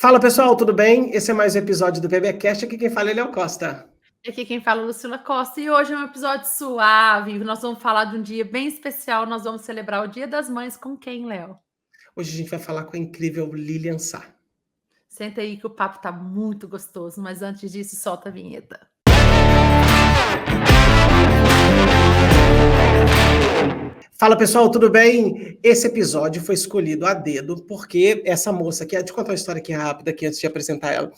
Fala pessoal, tudo bem? Esse é mais um episódio do PBcast. Aqui quem fala é Léo Costa. Aqui quem fala é Lucila Costa e hoje é um episódio suave. Nós vamos falar de um dia bem especial. Nós vamos celebrar o Dia das Mães com quem, Léo? Hoje a gente vai falar com a incrível Lilian Sá. Senta aí que o papo tá muito gostoso, mas antes disso, solta a vinheta. Fala pessoal, tudo bem? Esse episódio foi escolhido a dedo porque essa moça aqui, deixa eu contar uma história aqui rápida aqui antes de apresentar ela.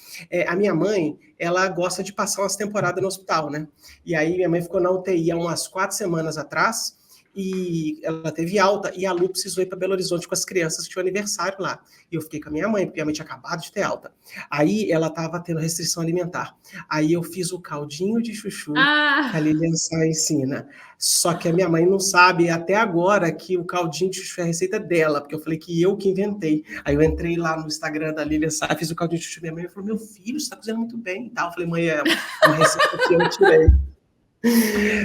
A minha mãe, ela gosta de passar umas temporadas no hospital, né? E aí minha mãe ficou na UTI há umas 4 semanas atrás e ela teve alta e a Lu precisou ir para Belo Horizonte com as crianças que tinham aniversário lá. E eu fiquei com a minha mãe, porque minha mãe tinha acabado de ter alta. Aí ela estava tendo restrição alimentar. Aí eu fiz o caldinho de chuchu que a Lilian Sá ensina. Só que a minha mãe não sabe até agora que o caldinho de chuchu é a receita dela, porque eu falei que eu que inventei. Aí eu entrei lá no Instagram da Lilian Sá, fiz o caldinho de chuchu. Minha mãe falou, meu filho, você tá cozinhando muito bem e tal. Eu falei, mãe, é uma receita que eu tirei.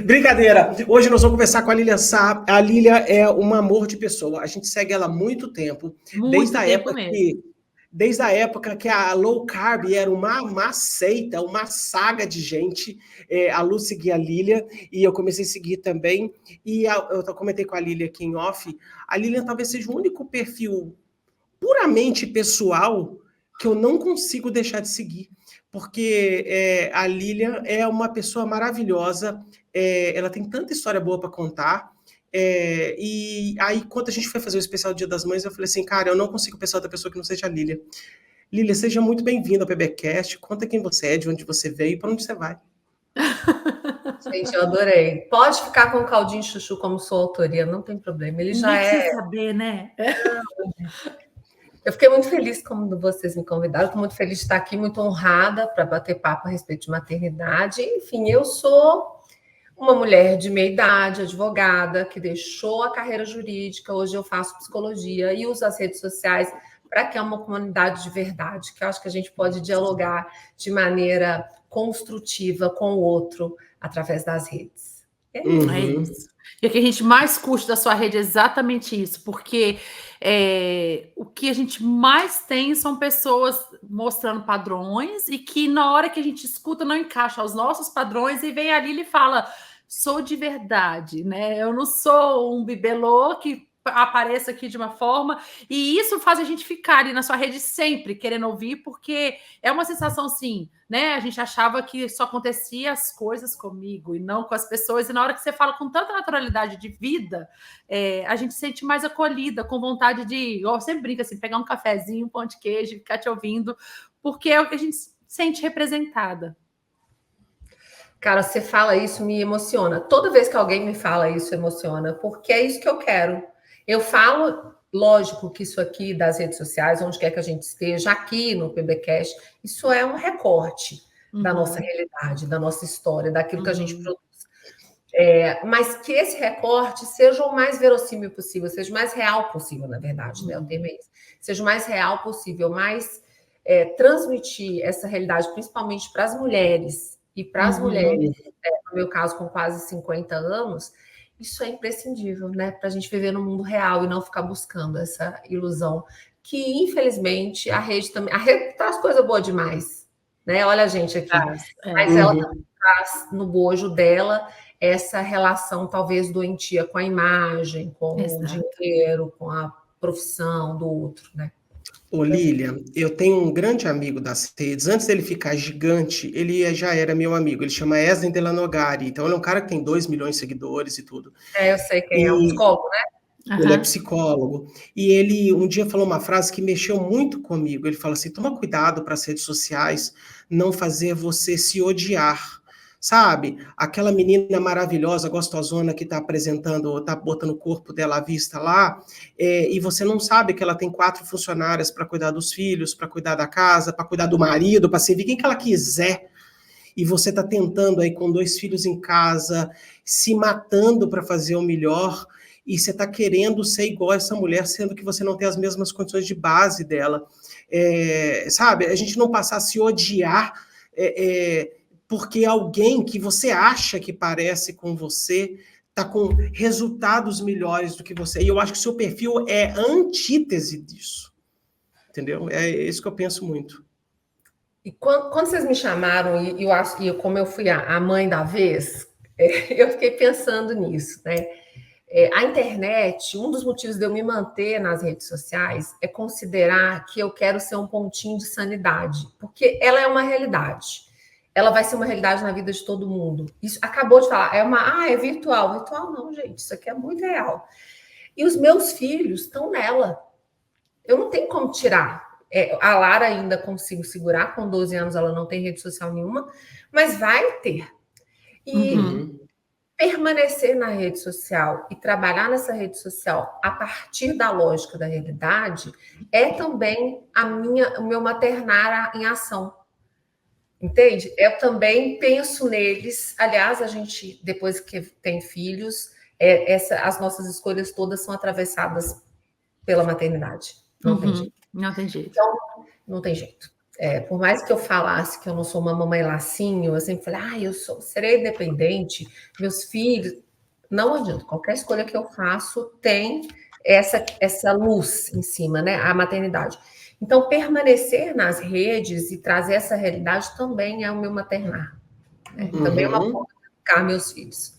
Brincadeira, hoje nós vamos conversar com a Lilian Sá. A Lilian é um amor de pessoa, a gente segue ela há muito tempo, desde a época que a low carb era uma seita, uma saga de gente. A Lu seguia a Lilian e eu comecei a seguir também, e eu comentei com a Lilian aqui em off, a Lilian talvez seja o único perfil puramente pessoal que eu não consigo deixar de seguir, porque a Lilian é uma pessoa maravilhosa, ela tem tanta história boa para contar, e aí quando a gente foi fazer o especial Dia das Mães, eu falei assim, cara, eu não consigo pensar outra pessoa que não seja a Lilian. Lilian, seja muito bem-vinda ao PBcast, conta quem você é, de onde você veio e para onde você vai. Gente, eu adorei. Pode ficar com o caldinho chuchu como sua autoria, não tem problema. Ele já precisa saber, né? Eu fiquei muito feliz quando vocês me convidaram, estou muito feliz de estar aqui, muito honrada para bater papo a respeito de maternidade. Enfim, eu sou uma mulher de meia idade, advogada, que deixou a carreira jurídica, hoje eu faço psicologia e uso as redes sociais para criar uma comunidade de verdade, que eu acho que a gente pode dialogar de maneira construtiva com o outro através das redes. É isso. E o que a gente mais curte da sua rede é exatamente isso, porque o que a gente mais tem são pessoas mostrando padrões e que na hora que a gente escuta não encaixa aos nossos padrões e vem ali e fala, sou de verdade, né? Eu não sou um bibelô que apareça aqui de uma forma, e isso faz a gente ficar ali na sua rede sempre querendo ouvir, porque é uma sensação assim, né? A gente achava que só acontecia as coisas comigo e não com as pessoas, e na hora que você fala com tanta naturalidade de vida, a gente se sente mais acolhida, com vontade de, eu sempre brinco assim, pegar um cafezinho, um pão de queijo, ficar te ouvindo, porque é o que a gente sente representada. Cara, você fala isso, me emociona. Toda vez que alguém me fala isso, emociona, porque é isso que eu quero. Eu falo, lógico que isso aqui das redes sociais, onde quer que a gente esteja, aqui no PBcast, isso é um recorte da nossa realidade, da nossa história, daquilo que a gente produz. Mas que esse recorte seja o mais verossímil possível, seja o mais real possível, na verdade, né? O tema é esse. Seja o mais real possível, mais transmitir essa realidade, principalmente para as mulheres, e para as mulheres, no meu caso, com quase 50 anos, isso é imprescindível, né? Para a gente viver no mundo real e não ficar buscando essa ilusão, que, infelizmente, a rede traz coisa boa demais, né? Olha a gente aqui. Mas ela também traz no bojo dela essa relação, talvez, doentia com a imagem, com o dinheiro, com a profissão do outro, né? Ô, Lilian, eu tenho um grande amigo das redes. Antes dele ficar gigante, ele já era meu amigo. Ele chama Esdras Delanogari. Então, ele é um cara que tem 2 milhões de seguidores e tudo. Eu sei quem é, um psicólogo, né? Ele é psicólogo. E ele um dia falou uma frase que mexeu muito comigo. Ele fala assim, toma cuidado para as redes sociais não fazer você se odiar. Sabe? Aquela menina maravilhosa, gostosona, que está apresentando, está botando o corpo dela à vista lá, e você não sabe que ela tem 4 funcionárias para cuidar dos filhos, para cuidar da casa, para cuidar do marido, para servir quem que ela quiser. E você está tentando aí com 2 filhos em casa, se matando para fazer o melhor, e você está querendo ser igual a essa mulher, sendo que você não tem as mesmas condições de base dela. Sabe? A gente não passar a se odiar porque alguém que você acha que parece com você está com resultados melhores do que você. E eu acho que o seu perfil é a antítese disso. entendeu? É isso que eu penso muito. E quando vocês me chamaram, como eu fui a mãe da vez, eu fiquei pensando nisso, né? A internet, um dos motivos de eu me manter nas redes sociais é considerar que eu quero ser um pontinho de sanidade, porque ela é uma realidade. Ela vai ser uma realidade na vida de todo mundo. Isso acabou de falar, é virtual. Virtual não, gente, isso aqui é muito real. E os meus filhos estão nela. Eu não tenho como tirar. A Lara ainda consigo segurar, com 12 anos ela não tem rede social nenhuma, mas vai ter. E permanecer na rede social e trabalhar nessa rede social a partir da lógica da realidade é também o meu maternar em ação. Entende? Eu também penso neles. Aliás, a gente, depois que tem filhos, as nossas escolhas todas são atravessadas pela maternidade. Não tem jeito. Não tem jeito. Então, não tem jeito. Por mais que eu falasse que eu não sou uma mamãe lacinho, eu sempre falei, serei independente, meus filhos. Não adianta, qualquer escolha que eu faço tem essa luz em cima, né? A maternidade. Então, permanecer nas redes e trazer essa realidade também é o meu maternar. Né? Também é uma forma de educar meus filhos.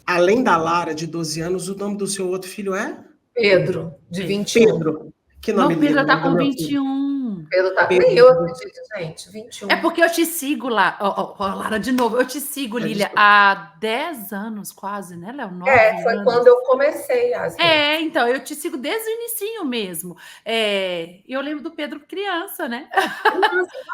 Além da Lara, de 12 anos, o nome do seu outro filho é? Pedro, de 21. Pedro. Que nome lindo. Pedro tá com 21. Pedro tá... Nem eu acredito, gente. 21. É porque eu te sigo lá. Lara, de novo. Eu te sigo, Lília, há 10 anos quase, né, Léo? 9 anos. Foi quando eu comecei as redes. Então, eu te sigo desde o inicinho mesmo. Eu lembro do Pedro criança, né?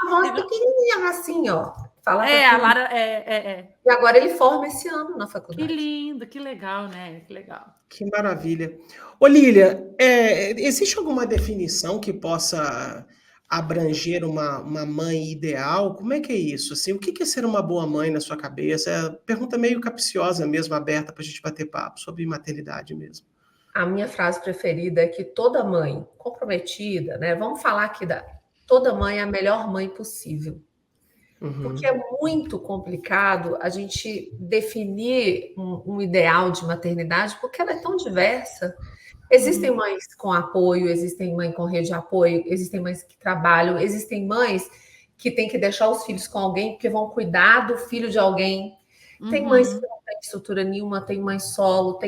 Uma voz pequenininha, assim, ó. A Lara... E agora ele forma esse ano na faculdade. Que lindo, que legal, né? Que legal. Que maravilha. Ô, Lília, existe alguma definição que possa abranger uma mãe ideal? Como é que é isso? Assim, o que é ser uma boa mãe na sua cabeça? É uma pergunta meio capciosa mesmo, aberta para a gente bater papo sobre maternidade mesmo. A minha frase preferida é que toda mãe comprometida, né? Vamos falar aqui toda mãe é a melhor mãe possível. Porque é muito complicado a gente definir um ideal de maternidade, porque ela é tão diversa. Existem mães com apoio, existem mães com rede de apoio, existem mães que trabalham, existem mães que têm que deixar os filhos com alguém porque vão cuidar do filho de alguém. Tem mães que não têm estrutura nenhuma, tem mãe solo,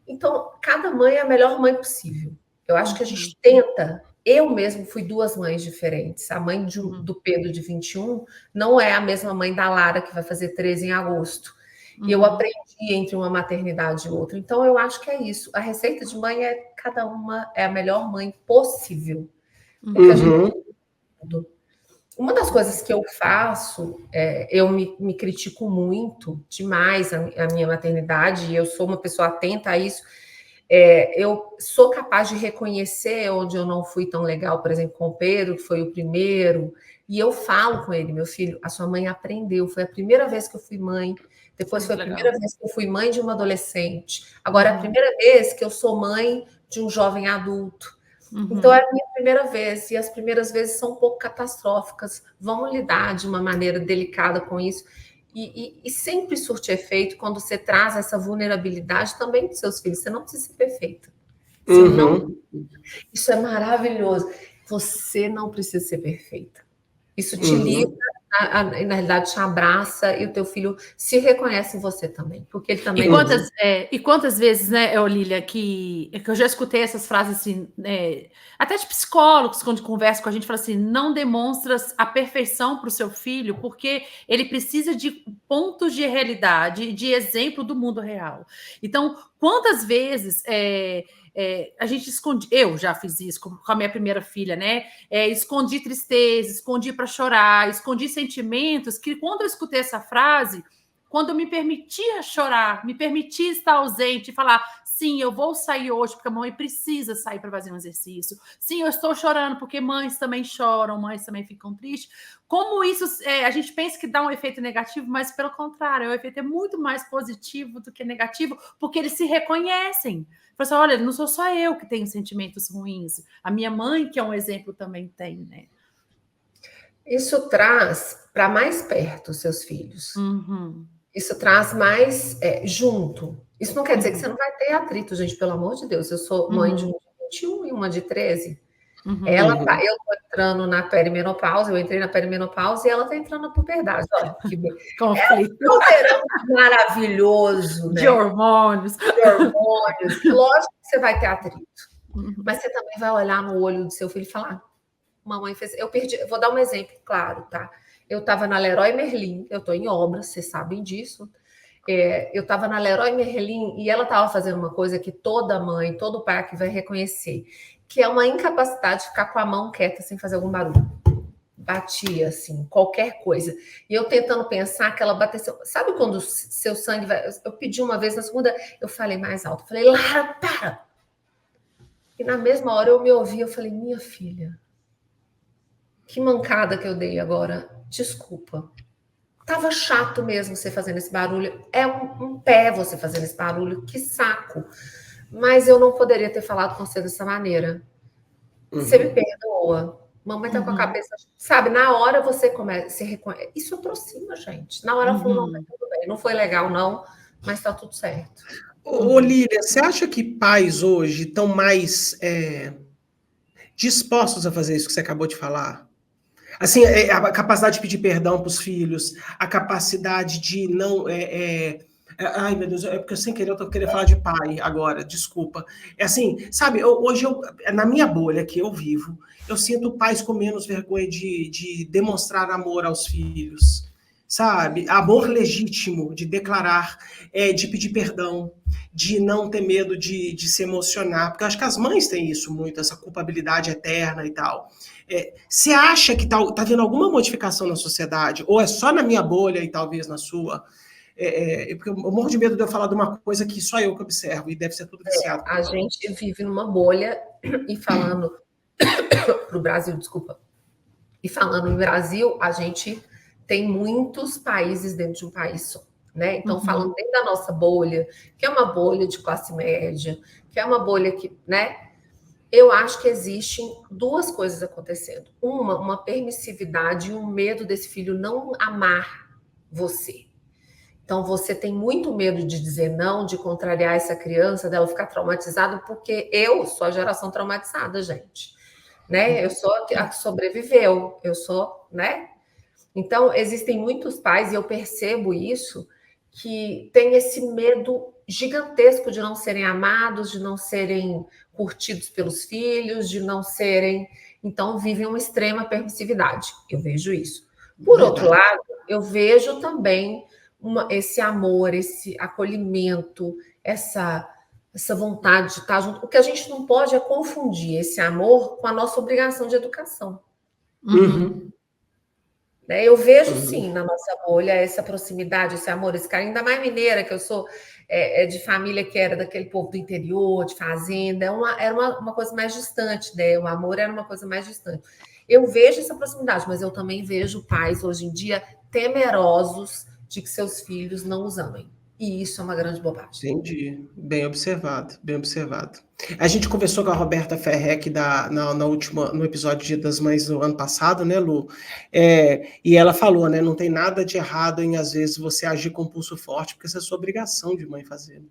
Então, cada mãe é a melhor mãe possível. Eu acho que a gente tenta. Eu mesmo fui 2 mães diferentes. A mãe do Pedro, de 21, não é a mesma mãe da Lara, que vai fazer 13 em agosto. E eu aprendi entre uma maternidade e outra. Então, eu acho que é isso. A receita de mãe cada uma é a melhor mãe possível. Porque a gente... Uma das coisas que eu faço, eu me critico muito, demais a minha maternidade, e eu sou uma pessoa atenta a isso. Eu sou capaz de reconhecer onde eu não fui tão legal, por exemplo, com o Pedro, que foi o primeiro, e eu falo com ele, meu filho, a sua mãe aprendeu, foi a primeira vez que eu fui mãe, depois foi a primeira vez que eu fui mãe de uma adolescente, agora é a primeira vez que eu sou mãe de um jovem adulto. Então, é a minha primeira vez, e as primeiras vezes são um pouco catastróficas, vamos lidar de uma maneira delicada com isso, e sempre surte efeito quando você traz essa vulnerabilidade também dos seus filhos. Você não precisa ser perfeita. Isso é maravilhoso. Você não precisa ser perfeita. Isso te livra, na realidade, te abraça, e o teu filho se reconhece em você também. Porque ele também... E quantas vezes, né, Lília, que eu já escutei essas frases assim, até de psicólogos, quando conversam com a gente, falam assim, não demonstras a perfeição para o seu filho, porque ele precisa de pontos de realidade, de exemplo do mundo real. Então, quantas vezes... a gente esconde, eu já fiz isso com a minha primeira filha, né? Escondi tristeza, escondi para chorar, escondi sentimentos que, quando eu escutei essa frase, quando eu me permitia chorar, me permitia estar ausente e falar, sim, eu vou sair hoje porque a mãe precisa sair para fazer um exercício. Sim, eu estou chorando porque mães também choram, mães também ficam tristes. Como isso, a gente pensa que dá um efeito negativo, mas pelo contrário, o efeito é muito mais positivo do que negativo, porque eles se reconhecem. Fala assim, olha, não sou só eu que tenho sentimentos ruins, a minha mãe, que é um exemplo, também tem, né? Isso traz para mais perto os seus filhos. Isso traz mais junto. Isso não quer dizer que você não vai ter atrito, gente, pelo amor de Deus. Eu sou mãe de uma de 21 e uma de 13. Ela tá, eu tô entrando na perimenopausa, eu entrei na perimenopausa e ela tá entrando na puberdade. Olha que bem. Conflito. É um verão maravilhoso, né? De hormônios. De hormônios. Lógico que você vai ter atrito, mas você também vai olhar no olho do seu filho e falar: mamãe fez. Eu perdi. Vou dar um exemplo claro, tá? Eu estava na Leroy Merlin, eu estou em obras, vocês sabem disso. Eu estava na Leroy Merlin e ela estava fazendo uma coisa que toda mãe, todo pai aqui vai reconhecer, que é uma incapacidade de ficar com a mão quieta sem fazer algum barulho. Batia, assim, qualquer coisa. E eu tentando pensar que ela bateu. Sabe quando o seu sangue vai. Eu pedi uma vez, na segunda, eu falei mais alto. Eu falei: Lara, para! E na mesma hora eu me ouvi, eu falei: minha filha, que mancada que eu dei agora. Desculpa. Tava chato mesmo você fazendo esse barulho. É um pé você fazendo esse barulho. Que saco. Mas eu não poderia ter falado com você dessa maneira. Você me perdoa. Mamãe tá com a cabeça... Sabe, na hora você começa... Se reconhece. Isso aproxima, gente. Na hora ela falou: não, tá tudo bem. Não foi legal, não. Mas tá tudo certo. Ô, Lília, você acha que pais hoje estão mais dispostos a fazer isso que você acabou de falar? Assim, a capacidade de pedir perdão para os filhos, a capacidade de não... ai, meu Deus, é porque sem querer eu tô querendo falar de pai agora, desculpa. É assim, sabe, hoje, na minha bolha que eu vivo, eu sinto pais com menos vergonha de demonstrar amor aos filhos, sabe? Amor legítimo, de declarar, de pedir perdão, de não ter medo de se emocionar, porque eu acho que as mães têm isso muito, essa culpabilidade eterna e tal. Você acha que tá tendo alguma modificação na sociedade? Ou é só na minha bolha e talvez na sua? Porque eu morro de medo de eu falar de uma coisa que só eu que observo, e deve ser tudo viciado. A gente vive numa bolha, e falando para o Brasil, desculpa, e falando em Brasil, a gente tem muitos países dentro de um país só, né? Então, falando dentro da nossa bolha, que é uma bolha de classe média, que é uma bolha que, né? Eu acho que existem duas coisas acontecendo. Uma permissividade e um medo desse filho não amar você. Então, você tem muito medo de dizer não, de contrariar essa criança, dela ficar traumatizada, porque eu sou a geração traumatizada, gente. Né? Eu sou a que sobreviveu, eu sou, né? Então, existem muitos pais, e eu percebo isso, que tem esse medo gigantesco de não serem amados, de não serem curtidos pelos filhos, de não serem... Então, vivem uma extrema permissividade. Eu vejo isso. Por outro lado, eu vejo também esse amor, esse acolhimento, essa vontade de estar junto. O que a gente não pode é confundir esse amor com a nossa obrigação de educação. Eu vejo, sim, na nossa bolha, essa proximidade, esse amor, esse carinho, ainda mais mineira, que eu sou de família que era daquele povo do interior, de fazenda, era uma coisa mais distante, né? O amor era uma coisa mais distante. Eu vejo essa proximidade, mas eu também vejo pais, hoje em dia, temerosos de que seus filhos não os amem. E isso é uma grande bobagem. Entendi. Bem observado, bem observado. A gente conversou com a Roberta Ferrec no episódio Dia das Mães do ano passado, né, Lu? E ela falou, né, não tem nada de errado em, às vezes, você agir com pulso forte, porque essa é a sua obrigação de mãe fazer.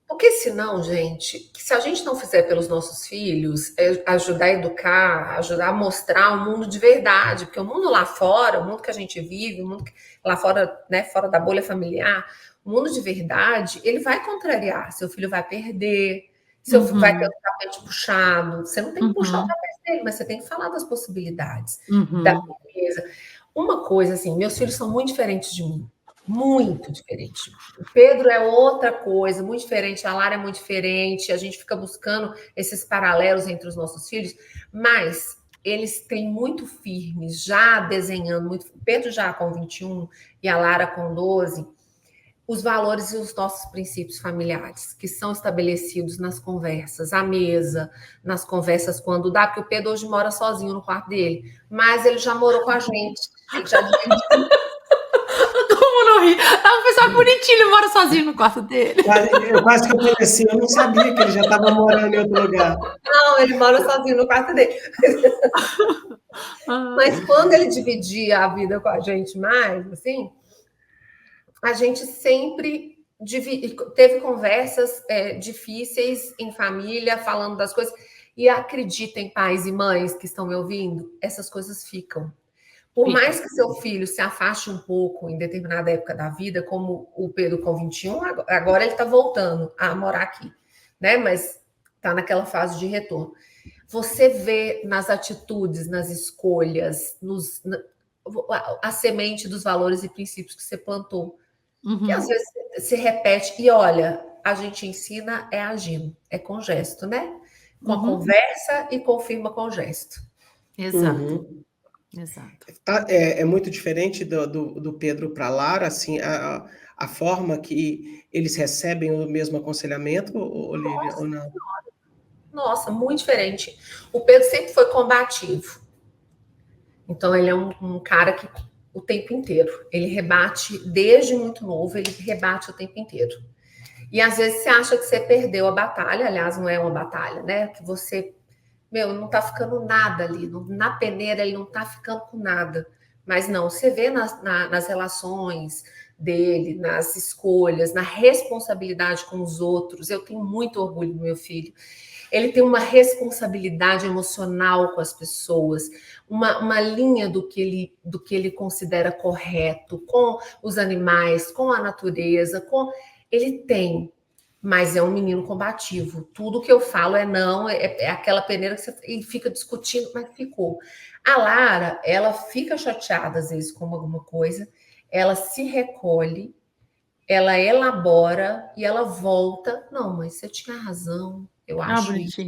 Porque senão, gente, se a gente não fizer pelos nossos filhos, ajudar a educar, ajudar a mostrar o mundo de verdade, porque o mundo lá fora, o mundo que a gente vive, o mundo lá fora, né, fora da bolha familiar, o mundo de verdade, ele vai contrariar. Seu filho vai perder, seu filho vai ter o tapete puxado. Você não tem que puxar o tapete dele, mas você tem que falar das possibilidades, da beleza. Uma coisa assim, meus filhos são muito diferentes de mim. Muito diferente. O Pedro é outra coisa, muito diferente, a Lara é muito diferente, a gente fica buscando esses paralelos entre os nossos filhos, mas eles têm muito firmes, já desenhando muito, o Pedro já com 21 e a Lara com 12, os valores e os nossos princípios familiares, que são estabelecidos nas conversas, à mesa, nas conversas quando dá, porque o Pedro hoje mora sozinho no quarto dele, mas ele já morou com a gente, ele já dividiu. O pessoal bonitinho, ele mora sozinho no quarto dele. Quase que eu conheci, eu não sabia que ele já estava morando em outro lugar. Não, ele mora sozinho no quarto dele. Mas quando ele dividia a vida com a gente mais, assim, a gente sempre teve conversas difíceis em família, falando das coisas. E acreditem, pais e mães que estão me ouvindo, essas coisas ficam. Por mais que seu filho se afaste um pouco em determinada época da vida, como o Pedro com 21, agora ele está voltando a morar aqui, né? Mas está naquela fase de retorno. Você vê nas atitudes, nas escolhas, a semente dos valores e princípios que você plantou, que às vezes se repete. E olha, a gente ensina agindo, com gesto, né? Com a conversa e confirma com gesto. Exato. Exato. É muito diferente do Pedro para a Lara, assim, a forma que eles recebem o mesmo aconselhamento, Olívia, ou não? Nossa, muito diferente. O Pedro sempre foi combativo. Então, ele é um cara que o tempo inteiro, ele rebate desde muito novo, ele rebate o tempo inteiro. E às vezes você acha que você perdeu a batalha, aliás, não é uma batalha, né? Que você, não tá ficando nada ali, na peneira ele não tá ficando com nada. Mas não, você vê nas relações dele, nas escolhas, na responsabilidade com os outros. Eu tenho muito orgulho do meu filho. Ele tem uma responsabilidade emocional com as pessoas, uma linha do que ele considera correto, com os animais, com a natureza, ele tem, mas é um menino combativo. Tudo que eu falo é não, é aquela peneira que ele fica discutindo, mas ficou. A Lara, ela fica chateada às vezes com alguma coisa, ela se recolhe, ela elabora e ela volta. Não, mas você tinha razão. Eu acho isso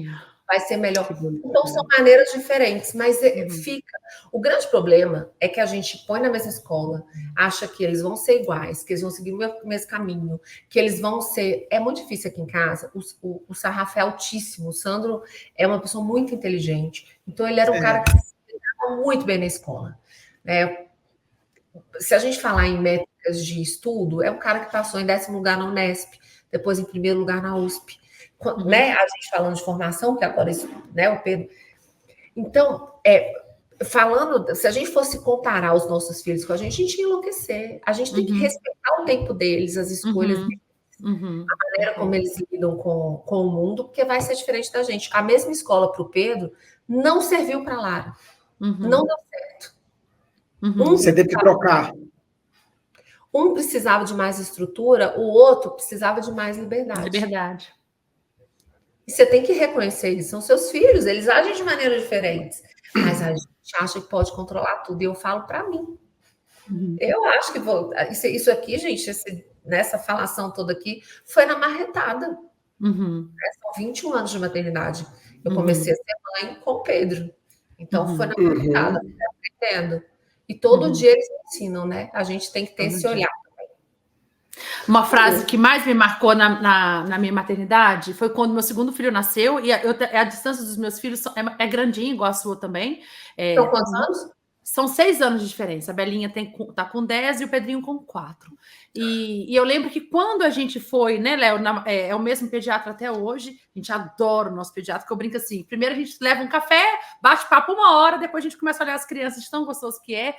vai ser melhor. Então, são maneiras diferentes, mas fica. O grande problema é que a gente põe na mesma escola, acha que eles vão ser iguais, que eles vão seguir o mesmo caminho, que eles vão ser... É muito difícil aqui em casa, o sarrafo é altíssimo, o Sandro é uma pessoa muito inteligente, então ele era um cara que se dava muito bem na escola, né? Se a gente falar em métricas de estudo, é um cara que passou em 10º lugar na Unesp, depois em 1º lugar na USP, né? A gente falando de formação, que agora isso, né, o Pedro. Então, falando, se a gente fosse comparar os nossos filhos com a gente ia enlouquecer. A gente tem que respeitar o tempo deles, as escolhas deles, a maneira como eles lidam com o mundo, porque vai ser diferente da gente. A mesma escola para o Pedro não serviu para a Lara. Não deu certo. Você teve que trocar. Um precisava de mais estrutura, o outro precisava de mais liberdade. E você tem que reconhecer isso. São seus filhos, eles agem de maneiras diferentes. Mas a gente acha que pode controlar tudo. E eu falo para mim. Eu acho que isso aqui, gente, nessa falação toda aqui, foi na marretada. São 21 anos de maternidade. Eu comecei a ser mãe com o Pedro. Então, foi na marretada, aprendendo. E todo dia eles me ensinam, né? A gente tem que ter esse olhar. Uma frase que mais me marcou na minha maternidade foi quando meu segundo filho nasceu, e a distância dos meus filhos é grandinha, igual a sua também. São quantos anos? São 6 anos de diferença. A Belinha tá com 10 e o Pedrinho com 4. E eu lembro que quando a gente foi, né, Léo, é o mesmo pediatra até hoje, a gente adora o nosso pediatra, que eu brinco assim, primeiro a gente leva um café, bate papo 1 hora, depois a gente começa a olhar as crianças, tão gostoso que é.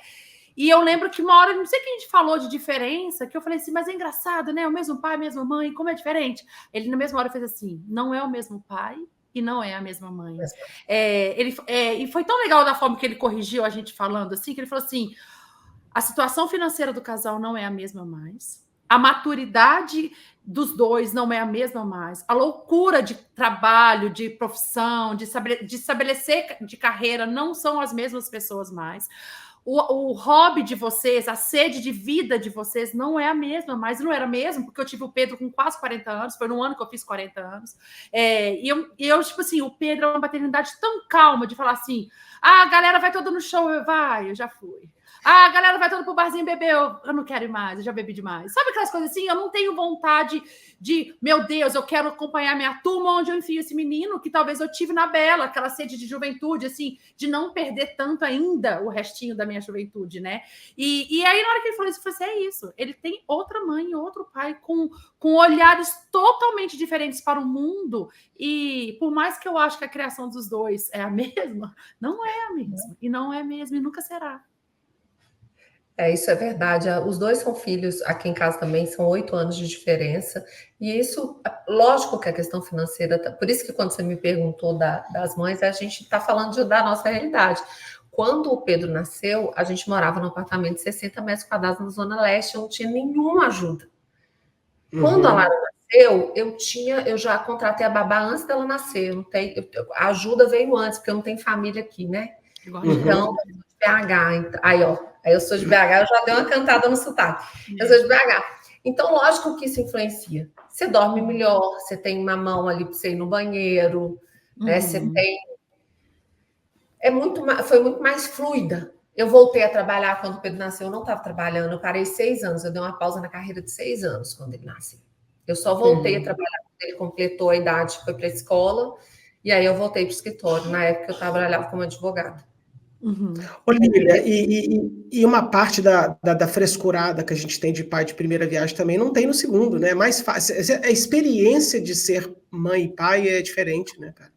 E eu lembro que uma hora, não sei o que a gente falou de diferença, que eu falei assim, mas é engraçado, né? O mesmo pai, a mesma mãe, como é diferente? Ele na mesma hora fez assim, não é o mesmo pai e não é a mesma mãe. E foi tão legal da forma que ele corrigiu a gente falando assim, que ele falou assim, a situação financeira do casal não é a mesma mais, a maturidade dos dois não é a mesma mais, a loucura de trabalho, de profissão, de estabelecer de carreira não são as mesmas pessoas mais. O hobby de vocês, a sede de vida de vocês não é a mesma, mas não era mesmo, porque eu tive o Pedro com quase 40 anos, foi no ano que eu fiz 40 anos. E eu, tipo assim, o Pedro é uma paternidade tão calma de falar assim: a galera vai toda no show, eu já fui. A galera vai toda pro barzinho beber, eu não quero ir mais, eu já bebi demais. Sabe aquelas coisas assim? Eu não tenho vontade de, meu Deus, eu quero acompanhar minha turma onde eu enfio esse menino, que talvez eu tive na Bela, aquela sede de juventude, assim, de não perder tanto ainda o restinho da minha juventude, né? E aí, na hora que ele falou isso, eu falei assim, é isso. Ele tem outra mãe e outro pai com olhares totalmente diferentes para o mundo. E por mais que eu acho que a criação dos dois é a mesma, não é a mesma. E não é mesmo, e nunca será. Isso é verdade. Os dois são filhos, aqui em casa também, são 8 anos de diferença. E isso, lógico que a questão financeira, por isso que quando você me perguntou das mães, a gente está falando da nossa realidade. Quando o Pedro nasceu, a gente morava num apartamento de 60 metros quadrados na Zona Leste, eu não tinha nenhuma ajuda. Quando a Lara nasceu, eu já contratei a babá antes dela nascer. A ajuda veio antes, porque eu não tenho família aqui, né? Então, BH. Aí eu sou de BH, eu já dei uma cantada no sotaque. Eu sou de BH. Então, lógico que isso influencia. Você dorme melhor, você tem uma mão ali para você ir no banheiro, né? Você tem. Foi muito mais fluida. Eu voltei a trabalhar quando o Pedro nasceu, eu não estava trabalhando, eu parei 6 anos, eu dei uma pausa na carreira de 6 anos quando ele nasceu. Eu só voltei a trabalhar quando ele completou a idade, foi para a escola, e aí eu voltei para o escritório. Na época eu trabalhava como advogada. Olívia, e uma parte da frescurada que a gente tem de pai de primeira viagem também não tem no segundo, né? É mais fácil. A experiência de ser mãe e pai é diferente, né, cara?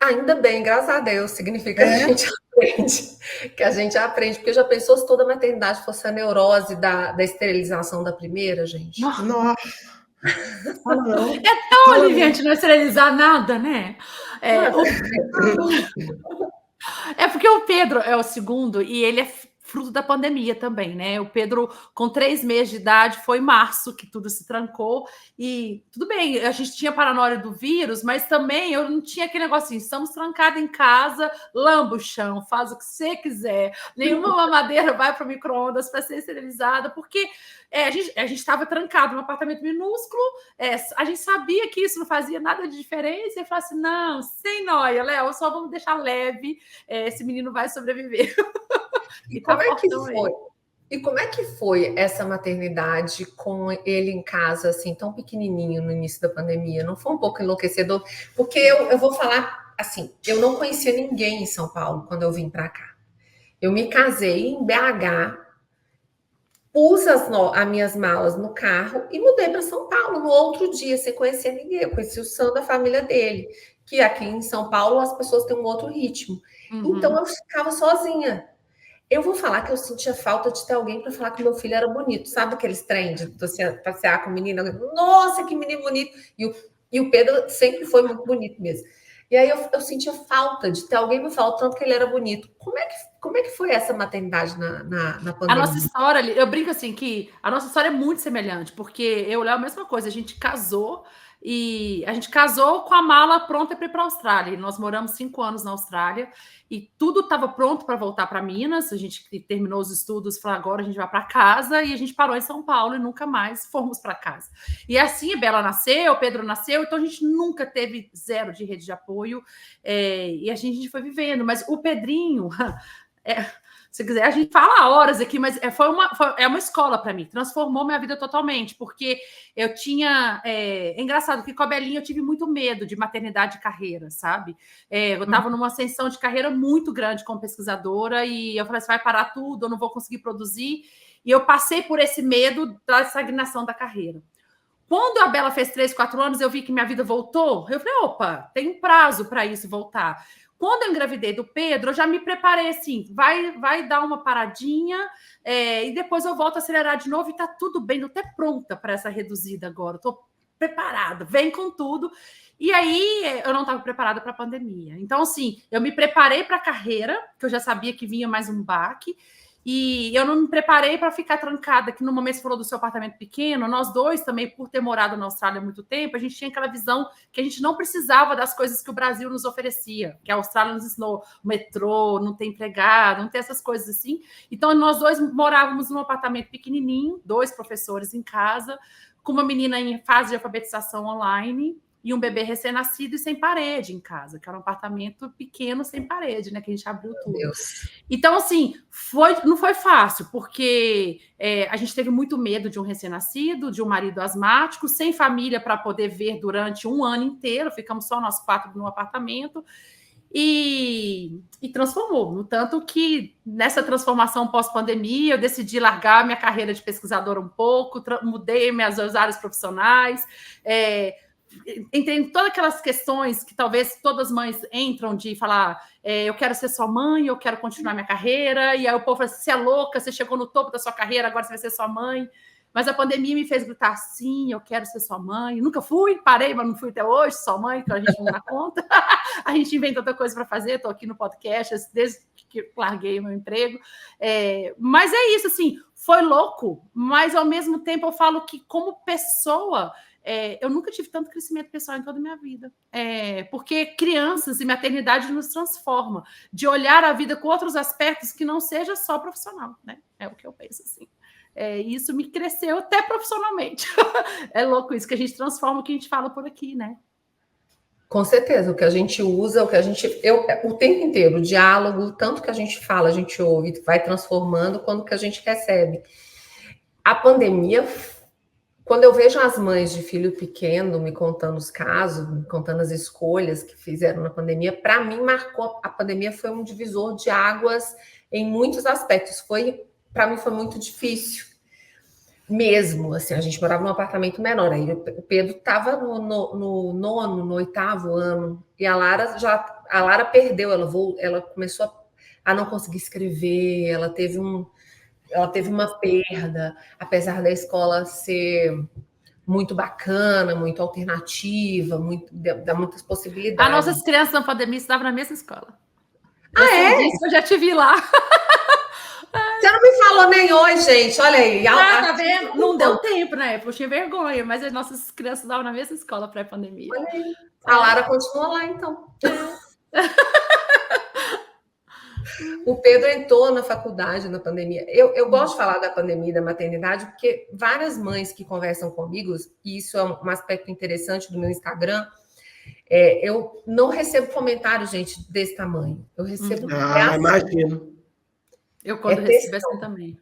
Ainda bem, graças a Deus, significa que a gente aprende. Que a gente aprende, porque já pensou se toda maternidade fosse a neurose da esterilização da primeira, gente? Nossa! Não. É tão aliviante não esterilizar nada, né? É porque o Pedro é o segundo e ele é fruto da pandemia também, né? O Pedro, com 3 meses de idade, foi em março que tudo se trancou. E tudo bem, a gente tinha paranoia do vírus, mas também eu não tinha aquele negócio assim: estamos trancados em casa, lamba o chão, faz o que você quiser. Nenhuma mamadeira vai para o micro-ondas para ser esterilizada, porque a gente estava trancado num apartamento minúsculo, a gente sabia que isso não fazia nada de diferença, e eu falei assim: não, sem nóia, Léo, só vamos deixar leve, esse menino vai sobreviver. E como é que foi? E como é que foi essa maternidade com ele em casa, assim, tão pequenininho no início da pandemia? Não foi um pouco enlouquecedor? Porque eu vou falar assim, eu não conhecia ninguém em São Paulo quando eu vim para cá. Eu me casei em BH, pus as minhas malas no carro e mudei para São Paulo no outro dia, sem conhecer ninguém. Eu conheci o Sandro, a família dele, que aqui em São Paulo as pessoas têm um outro ritmo. Então eu ficava sozinha. Eu vou falar que eu sentia falta de ter alguém para falar que meu filho era bonito. Sabe aqueles trem de você passear com o menino? Nossa, que menino bonito! E o Pedro sempre foi muito bonito mesmo. E aí eu sentia falta de ter alguém para falar o tanto que ele era bonito. Como é que foi essa maternidade na pandemia? A nossa história, eu brinco assim, que a nossa história é muito semelhante, porque eu e Léo, a mesma coisa, a gente casou com a mala pronta para ir para a Austrália. E nós moramos 5 anos na Austrália e tudo estava pronto para voltar para Minas. A gente terminou os estudos, falou: agora a gente vai para casa, e a gente parou em São Paulo e nunca mais fomos para casa. E assim a Bela nasceu, o Pedro nasceu, então a gente nunca teve zero de rede de apoio, e a gente foi vivendo. Mas o Pedrinho, se quiser, a gente fala horas aqui, mas é uma escola para mim, transformou minha vida totalmente, porque eu tinha... É engraçado que com a Belinha eu tive muito medo de maternidade e carreira, sabe? Eu estava numa ascensão de carreira muito grande como pesquisadora, e eu falei assim: vai parar tudo, eu não vou conseguir produzir, e eu passei por esse medo da estagnação da carreira. Quando a Bela fez 3, 4 anos, eu vi que minha vida voltou, eu falei: opa, tem um prazo para isso voltar. Quando eu engravidei do Pedro, eu já me preparei assim: vai dar uma paradinha, e depois eu volto a acelerar de novo, e tá tudo bem, eu tô até pronta para essa reduzida agora, eu tô preparada, vem com tudo. E aí eu não estava preparada para a pandemia. Então, assim, eu me preparei para a carreira, que eu já sabia que vinha mais um baque, e eu não me preparei para ficar trancada, que no momento você falou do seu apartamento pequeno, nós dois também, por ter morado na Austrália há muito tempo, a gente tinha aquela visão que a gente não precisava das coisas que o Brasil nos oferecia, que a Austrália nos ensinou: metrô, não tem empregado, não tem essas coisas assim. Então, nós dois morávamos num apartamento pequenininho, 2 professores em casa, com uma menina em fase de alfabetização online, e um bebê recém-nascido e sem parede em casa, que era um apartamento pequeno sem parede, né? Que a gente abriu tudo. Então, assim, não foi fácil, porque a gente teve muito medo de um recém-nascido, de um marido asmático, sem família para poder ver durante 1 ano inteiro, ficamos só nós 4 no apartamento, e transformou. No tanto que, nessa transformação pós-pandemia, eu decidi largar minha carreira de pesquisadora um pouco, mudei minhas áreas profissionais, entende todas aquelas questões que talvez todas as mães entram de falar, eu quero ser sua mãe, eu quero continuar minha carreira, e aí o povo fala assim, você é louca, você chegou no topo da sua carreira, agora você vai ser sua mãe. Mas a pandemia me fez gritar, sim, eu quero ser sua mãe. Nunca fui, parei, mas não fui até hoje, sua mãe, que a gente não dá conta. A gente inventa outra coisa para fazer, estou aqui no podcast, desde que larguei meu emprego. Mas é isso, assim, foi louco, mas ao mesmo tempo eu falo que como pessoa, eu nunca tive tanto crescimento pessoal em toda a minha vida. Porque crianças e maternidade nos transforma, de olhar a vida com outros aspectos que não seja só profissional, né? É o que eu penso, assim. Isso me cresceu até profissionalmente. É louco isso, que a gente transforma o que a gente fala por aqui, né? Com certeza, o que a gente usa, o tempo inteiro, o diálogo, tanto que a gente fala, a gente ouve, vai transformando, quando que a gente recebe. A pandemia, quando eu vejo as mães de filho pequeno me contando os casos, me contando as escolhas que fizeram na pandemia, para mim a pandemia foi um divisor de águas em muitos aspectos. Para mim foi muito difícil. Mesmo, assim, a gente morava num apartamento menor, aí o Pedro estava no 8º ano, e a Lara perdeu, ela começou a não conseguir escrever, ela teve uma perda, apesar da escola ser muito bacana, muito alternativa, dá muitas possibilidades. As nossas crianças na pandemia estavam na mesma escola. Eu já te vi lá. Você não me falou nem oi, gente. Olha aí. Tá vendo? Não deu tempo, né? Eu tinha vergonha, mas as nossas crianças estavam na mesma escola pré-pandemia. Olha aí. A Lara continua lá, então. O Pedro entrou na faculdade na pandemia. Eu gosto de falar da pandemia e da maternidade, porque várias mães que conversam comigo, e isso é um aspecto interessante do meu Instagram, eu não recebo comentários, gente, desse tamanho. Eu recebo... imagino. Eu, quando recebo assim também.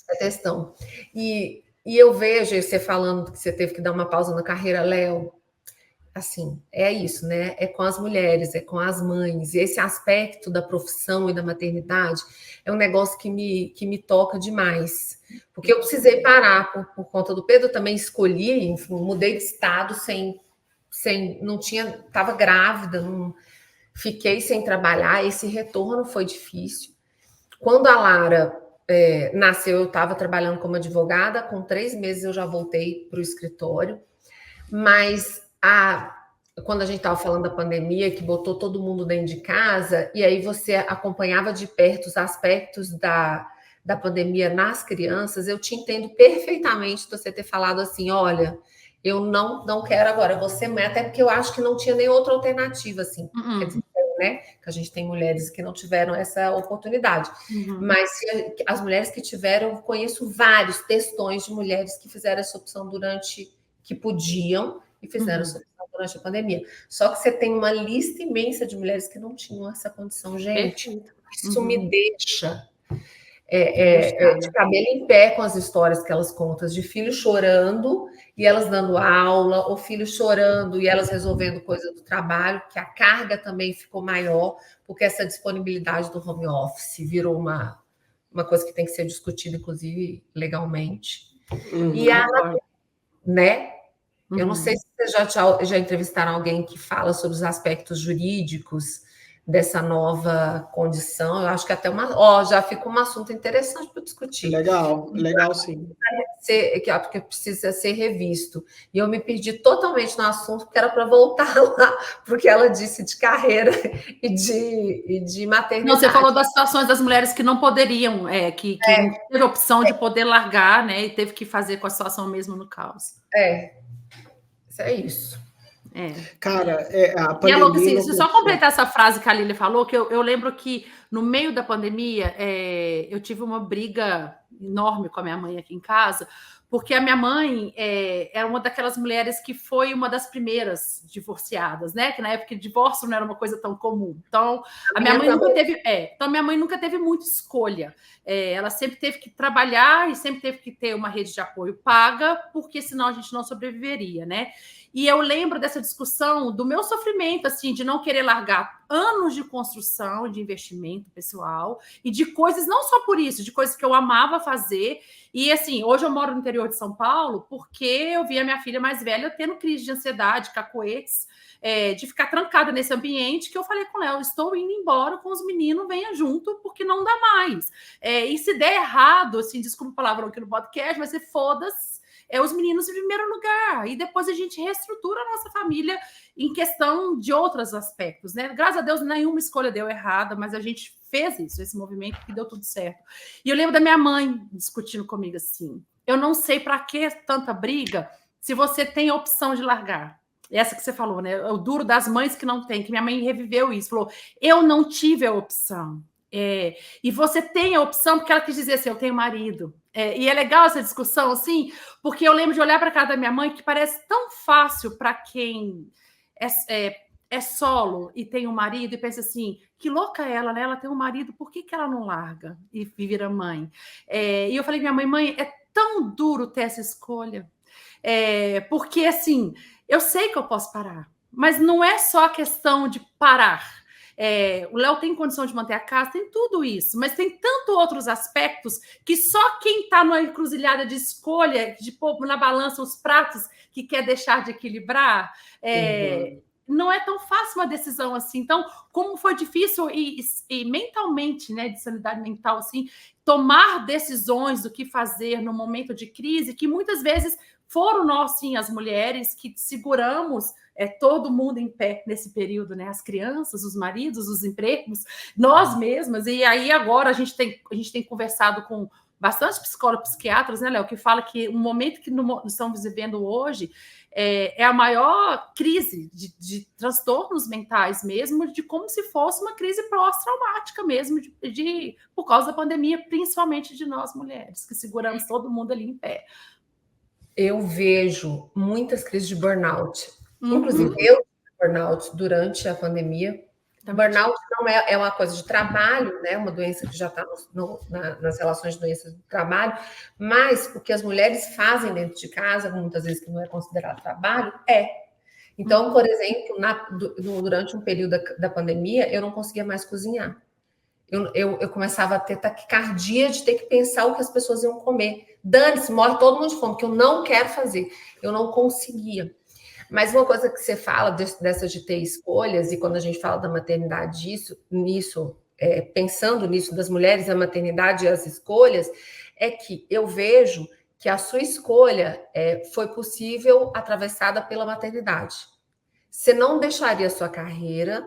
É textão. E eu vejo você falando que você teve que dar uma pausa na carreira, Léo. Assim, é isso, né? É com as mulheres, é com as mães. E esse aspecto da profissão e da maternidade é um negócio que me toca demais. Porque eu precisei parar por conta do Pedro, eu também escolhi, enfim, mudei de estado estava grávida, fiquei sem trabalhar, esse retorno foi difícil. Quando a Lara nasceu, eu estava trabalhando como advogada, com 3 meses eu já voltei para o escritório, mas quando a gente estava falando da pandemia, que botou todo mundo dentro de casa, e aí você acompanhava de perto os aspectos da pandemia nas crianças, eu te entendo perfeitamente você ter falado assim, olha, eu não quero agora, você mãe, até porque eu acho que não tinha nem outra alternativa, assim, quer dizer, né? Que a gente tem mulheres que não tiveram essa oportunidade. Mas as mulheres que tiveram, eu conheço vários textões de mulheres que fizeram essa opção que podiam e fizeram essa opção durante a pandemia. Só que você tem uma lista imensa de mulheres que não tinham essa condição, gente. Isso me deixa de cabelo em pé com as histórias que elas contam, de filho chorando e elas dando aula, ou filho chorando e elas resolvendo coisa do trabalho, que a carga também ficou maior, porque essa disponibilidade do home office virou uma coisa que tem que ser discutida, inclusive, legalmente. E né? Eu não sei se vocês já entrevistaram alguém que fala sobre os aspectos jurídicos dessa nova condição. Eu acho que até já ficou um assunto interessante para discutir. Legal sim. Que precisa ser revisto. E eu me perdi totalmente no assunto, porque era para voltar lá, porque ela disse de carreira e de maternidade. Não, você falou das situações das mulheres que não poderiam, que não teve a opção de poder largar, né? E teve que fazer com a situação mesmo no caos. É isso. Cara, a pandemia... E é louco, assim, se só completar essa frase que a Lília falou, que eu lembro que no meio da pandemia eu tive uma briga enorme com a minha mãe aqui em casa, porque a minha mãe era uma daquelas mulheres que foi uma das primeiras divorciadas, né? Que na época o divórcio não era uma coisa tão comum. Então, minha mãe nunca teve muita escolha. Ela sempre teve que trabalhar e sempre teve que ter uma rede de apoio paga, porque senão a gente não sobreviveria, né? E eu lembro dessa discussão do meu sofrimento, assim, de não querer largar anos de construção, de investimento pessoal e de coisas, não só por isso, de coisas que eu amava fazer. E, assim, hoje eu moro no interior interior de São Paulo porque eu vi a minha filha mais velha tendo crise de ansiedade, cacoetes, de ficar trancada nesse ambiente, que eu falei com ela, estou indo embora com os meninos, venha junto, porque não dá mais. E se der errado, assim, desculpa o palavrão aqui no podcast, mas se foda-se, os meninos em primeiro lugar, e depois a gente reestrutura a nossa família em questão de outros aspectos, né? Graças a Deus, nenhuma escolha deu errada, mas a gente fez isso, esse movimento, que deu tudo certo. E eu lembro da minha mãe discutindo comigo assim, eu não sei para que tanta briga se você tem a opção de largar. Essa que você falou, né? O duro das mães que não tem, que minha mãe reviveu isso, falou, eu não tive a opção. E você tem a opção, porque ela quis dizer assim, eu tenho marido. E é legal essa discussão, assim, porque eu lembro de olhar para a casa da minha mãe, que parece tão fácil para quem é solo e tem um marido, e pensa assim, que louca ela, né? Ela tem um marido, por que ela não larga e vira mãe? E eu falei, minha mãe, é tão duro ter essa escolha. Porque, assim, eu sei que eu posso parar, mas não é só a questão de parar. O Léo tem condição de manter a casa, tem tudo isso, mas tem tantos outros aspectos que só quem está numa encruzilhada de escolha, de pôr na balança os pratos que quer deixar de equilibrar, não é tão fácil uma decisão assim. Então, como foi difícil e mentalmente, né, de sanidade mental, assim, tomar decisões do que fazer no momento de crise, que muitas vezes foram nós, sim, as mulheres, que seguramos todo mundo em pé nesse período, né? As crianças, os maridos, os empregos, nós mesmas. E aí agora a gente tem conversado com bastante psicólogos, psiquiatras, né, Léo, que fala que o momento que estamos vivendo hoje é a maior crise de transtornos mentais mesmo, de como se fosse uma crise pós-traumática mesmo, por causa da pandemia, principalmente de nós mulheres, que seguramos todo mundo ali em pé. Eu vejo muitas crises de burnout. Inclusive, eu tive burnout durante a pandemia. Burnout não é uma coisa de trabalho, né? Uma doença que já está nas relações de doenças do trabalho, mas o que as mulheres fazem dentro de casa, muitas vezes que não é considerado trabalho, Então, por exemplo, durante um período da pandemia, eu não conseguia mais cozinhar. Eu começava a ter taquicardia de ter que pensar o que as pessoas iam comer. Dane-se, morre todo mundo de fome, que eu não quero fazer. Eu não conseguia. Mas uma coisa que você fala dessa de ter escolhas, e quando a gente fala da maternidade, pensando nisso das mulheres, a maternidade e as escolhas, é que eu vejo que a sua escolha foi possível atravessada pela maternidade. Você não deixaria a sua carreira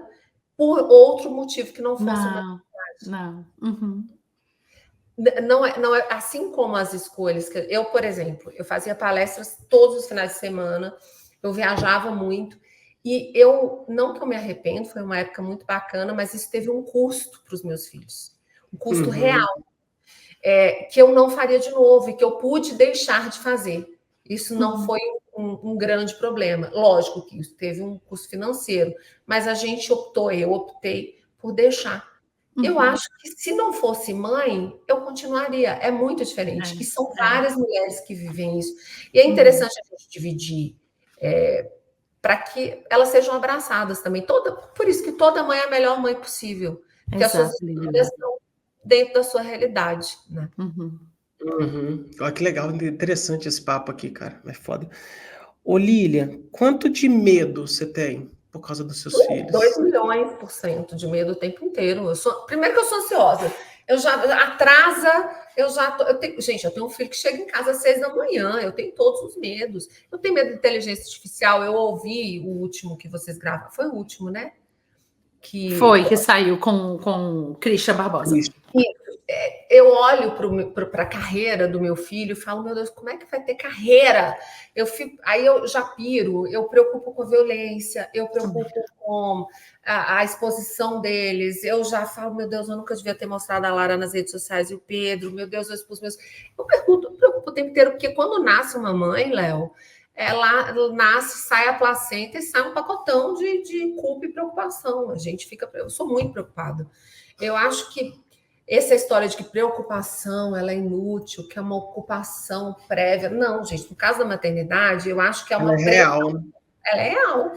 por outro motivo que não fosse a maternidade. Não. Uhum. Não é assim como as escolhas. Eu, por exemplo, eu fazia palestras todos os finais de semana, eu viajava muito, e não que eu me arrependo, foi uma época muito bacana, mas isso teve um custo para os meus filhos, um custo real, que eu não faria de novo, e que eu pude deixar de fazer. Isso não foi um grande problema. Lógico que isso teve um custo financeiro, mas eu optei por deixar. Eu acho que se não fosse mãe, eu continuaria. É muito diferente. E são várias mulheres que vivem isso. E é interessante a gente dividir para que elas sejam abraçadas também. Por isso que toda mãe é a melhor mãe possível. Porque as suas escolhas estão dentro da sua realidade. Né? Olha que legal, interessante esse papo aqui, cara. É foda. Ô, Lilian, quanto de medo você tem por causa dos seus filhos? 2.000.000% de medo o tempo inteiro. Primeiro que eu sou ansiosa. Gente, eu tenho um filho que chega em casa às 6 da manhã. Eu tenho todos os medos. Eu tenho medo de inteligência artificial. Eu ouvi o último que vocês gravaram. Foi o último, né? Que saiu com Christian Barbosa. Eu olho para a carreira do meu filho e falo, meu Deus, como é que vai ter carreira? Aí eu já piro, eu preocupo com a violência, eu preocupo com a exposição deles, eu já falo, meu Deus, eu nunca devia ter mostrado a Lara nas redes sociais e o Pedro, meu Deus, eu expus meus... Eu preocupo o tempo inteiro, porque quando nasce uma mãe, Léo, ela nasce, sai a placenta e sai um pacotão de culpa e preocupação. Eu sou muito preocupada. Eu acho que essa história de que preocupação ela é inútil, que é uma ocupação prévia. Não, gente, no caso da maternidade, eu acho que é uma real. Ela é real.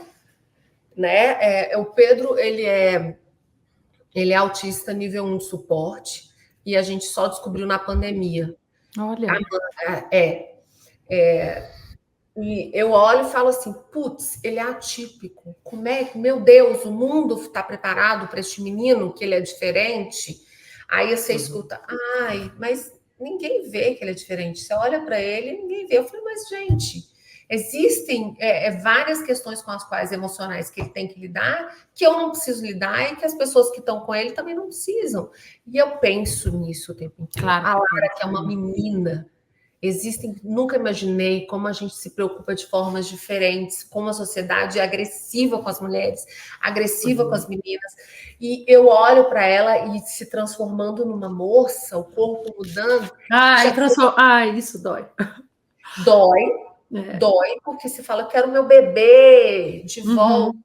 Né? O Pedro, ele é autista nível 1 de suporte, e a gente só descobriu na pandemia. Olha. E eu olho e falo assim, putz, ele é atípico. Como é que, meu Deus, o mundo está preparado para este menino, que ele é diferente? Aí você escuta, ai, mas ninguém vê que ele é diferente. Você olha para ele e ninguém vê. Eu falei, mas, gente, existem várias questões com as quais emocionais que ele tem que lidar, que eu não preciso lidar e que as pessoas que estão com ele também não precisam. E eu penso nisso o tempo inteiro. Claro. A Lara, que é uma menina, nunca imaginei como a gente se preocupa de formas diferentes, como a sociedade é agressiva com as mulheres, agressiva com as meninas. E eu olho para ela e se transformando numa moça, o corpo mudando. Isso dói. Dói, porque se fala, eu quero meu bebê de volta.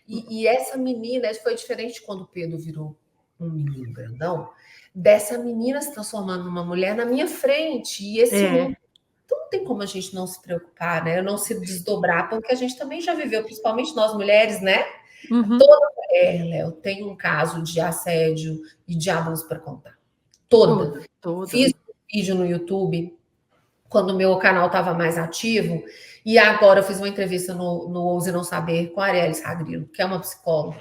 E essa menina, foi diferente quando o Pedro virou um menino grandão, dessa menina se transformando numa mulher na minha frente, e esse mundo. Então não tem como a gente não se preocupar, né? Não se desdobrar, porque a gente também já viveu, principalmente nós mulheres, né? Toda mulher, Léo, tem um caso de assédio e de abuso para contar. Toda. Fiz um vídeo no YouTube quando o meu canal estava mais ativo, e agora eu fiz uma entrevista no Ouse Não Saber com a Arielle Sagrilo, que é uma psicóloga.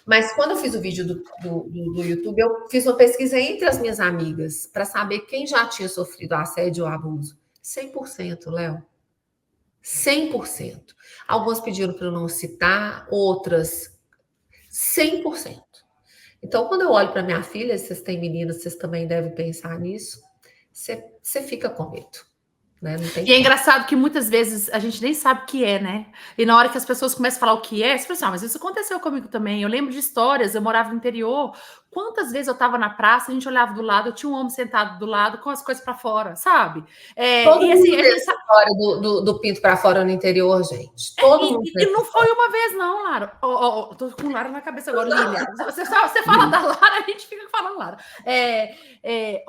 Mas quando eu fiz o vídeo do YouTube, eu fiz uma pesquisa entre as minhas amigas para saber quem já tinha sofrido assédio ou abuso. 100%, Léo. 100%. Algumas pediram para eu não citar, outras 100%. Então, quando eu olho para minha filha, vocês têm meninas, vocês também devem pensar nisso, você fica com medo. Né? E é engraçado que muitas vezes a gente nem sabe o que é, né? E na hora que as pessoas começam a falar o que é, você fala assim, mas isso aconteceu comigo também. Eu lembro de histórias, eu morava no interior. Quantas vezes eu estava na praça, a gente olhava do lado, eu tinha um homem sentado do lado com as coisas para fora, sabe? Todo mundo vê essa história do pinto para fora no interior, gente. Todo mundo e não foi uma vez, não, Lara. Tô com Lara na cabeça agora, Lília. Você fala da Lara, a gente fica falando Lara.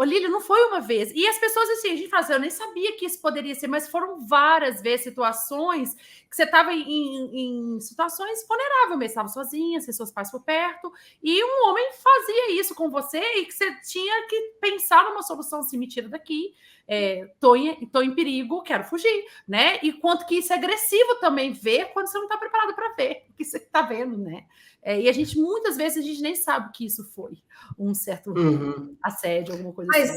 Lília, não foi uma vez. E as pessoas, assim, a gente fala assim, eu nem sabia que isso poderia ser, mas foram várias vezes situações que você estava em situações vulneráveis mesmo, estava sozinha, sem seus pais por perto, e um homem fazia isso com você e que você tinha que pensar numa solução, assim, me tira daqui, tô em perigo, quero fugir, né? E quanto que isso é agressivo também ver quando você não está preparado para ver o que você está vendo, né? E a gente, muitas vezes, a gente nem sabe que isso foi um certo assédio, alguma coisa assim. Mas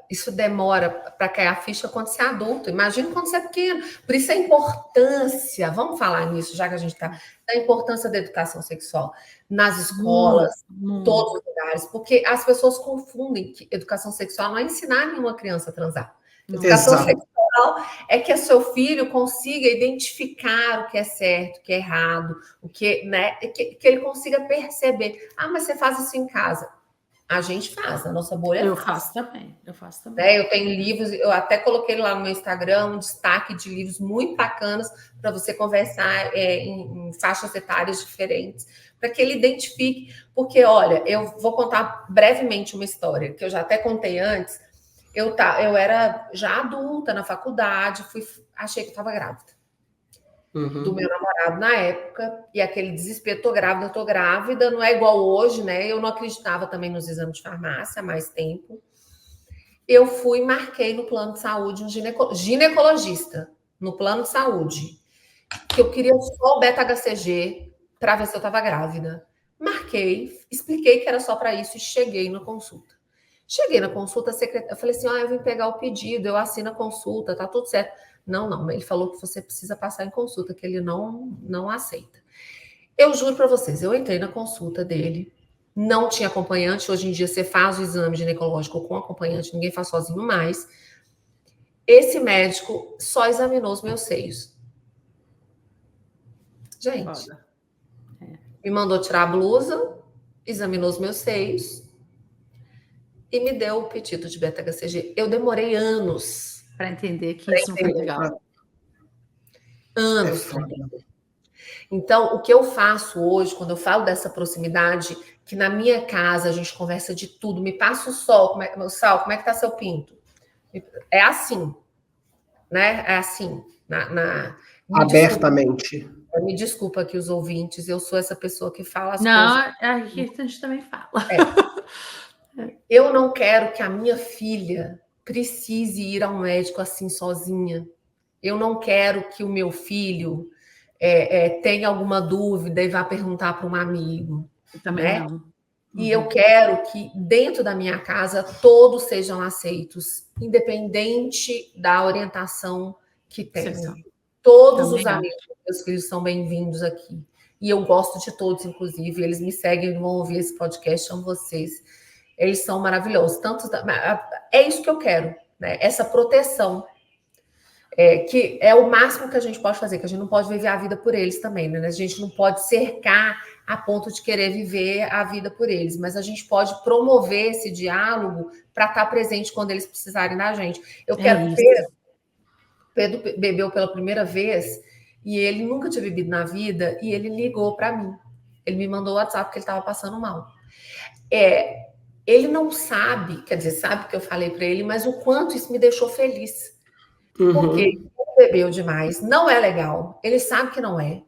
isso demora para cair a ficha quando você é adulto. Imagina quando você é pequeno. Por isso a importância, vamos falar nisso, já que a gente está, da importância da educação sexual nas escolas, em todos os lugares, porque as pessoas confundem que educação sexual não é ensinar nenhuma criança a transar. Educação sexual é que o seu filho consiga identificar o que é certo, o que é errado, o que, né, que ele consiga perceber. Ah, mas você faz isso em casa. A gente faz, a nossa bolha eu faço também. Né? Eu tenho livros, eu até coloquei lá no meu Instagram um destaque de livros muito bacanas para você conversar em faixas etárias diferentes, para que ele identifique. Porque, olha, eu vou contar brevemente uma história que eu já até contei antes. Eu era já adulta na faculdade, achei que estava grávida do meu namorado na época, e aquele desespero, tô grávida, não é igual hoje, né? Eu não acreditava também nos exames de farmácia há mais tempo. Eu fui e marquei no plano de saúde um ginecologista, no plano de saúde, que eu queria só o beta-HCG para ver se eu estava grávida. Marquei, expliquei que era só para isso e cheguei na consulta. Cheguei na consulta, eu falei assim, eu vim pegar o pedido, eu assino a consulta, tá tudo certo. Não, ele falou que você precisa passar em consulta, que ele não aceita. Eu juro para vocês, eu entrei na consulta dele, não tinha acompanhante, hoje em dia você faz o exame ginecológico com acompanhante, ninguém faz sozinho mais. Esse médico só examinou os meus seios. Gente, me mandou tirar a blusa, examinou os meus seios e me deu o pedido de beta-HCG. Eu demorei anos para entender que isso não foi legal. Anos. Então, o que eu faço hoje, quando eu falo dessa proximidade, que na minha casa a gente conversa de tudo, me passa o sol, como é que tá seu pinto? É assim, né? É assim, abertamente. Me desculpa aqui os ouvintes, eu sou essa pessoa que fala as coisas. Não, aqui a gente também fala. Eu não quero que a minha filha precise ir a um médico assim sozinha. Eu não quero que o meu filho tenha alguma dúvida e vá perguntar para um amigo. Eu também né? não. E eu quero que dentro da minha casa todos sejam aceitos, independente da orientação que tenham. Todos Também os amigos dos meus filhos são bem-vindos aqui. E eu gosto de todos, inclusive. Eles me seguem, vão ouvir esse podcast, amo vocês. Eles são maravilhosos. É isso que eu quero, né? Essa proteção. Que é o máximo que a gente pode fazer, que a gente não pode viver a vida por eles também, né? A gente não pode cercar a ponto de querer viver a vida por eles, mas a gente pode promover esse diálogo para estar presente quando eles precisarem da gente. Eu quero Pedro bebeu pela primeira vez e ele nunca tinha bebido na vida e ele ligou para mim. Ele me mandou o WhatsApp que ele estava passando mal. Ele não sabe, quer dizer, sabe que eu falei para ele, mas o quanto isso me deixou feliz. Porque ele bebeu demais, não é legal, ele sabe que não é,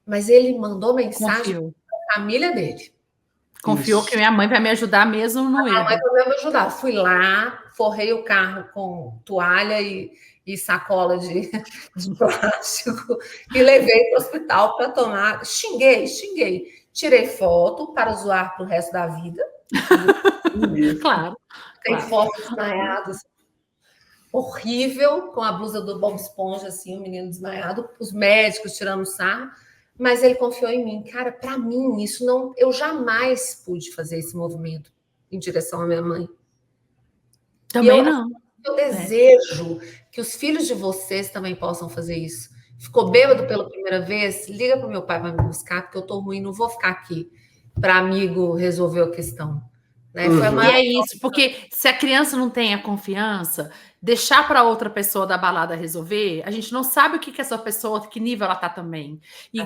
mas ele mandou mensagem para a família dele. Confiou que minha mãe vai me ajudar mesmo no erro. A mãe vai me ajudar. Fui lá, forrei o carro com toalha e sacola de plástico e levei para o hospital para tomar. Xinguei. Tirei foto para zoar para o resto da vida. Claro. Tem fotos desmaiadas. Horrível, com a blusa do Bob Esponja, assim, o menino desmaiado, os médicos tirando sarro, mas ele confiou em mim. Cara, para mim, isso não... Eu jamais pude fazer esse movimento em direção à minha mãe. Também não. Eu desejo que os filhos de vocês também possam fazer isso. Ficou bêbado pela primeira vez? Liga para o meu pai para me buscar, porque eu tô ruim, não vou ficar aqui para amigo resolver a questão. Né? E é isso, porque se a criança não tem a confiança, deixar para outra pessoa da balada resolver, a gente não sabe o que essa pessoa, que nível ela tá também. E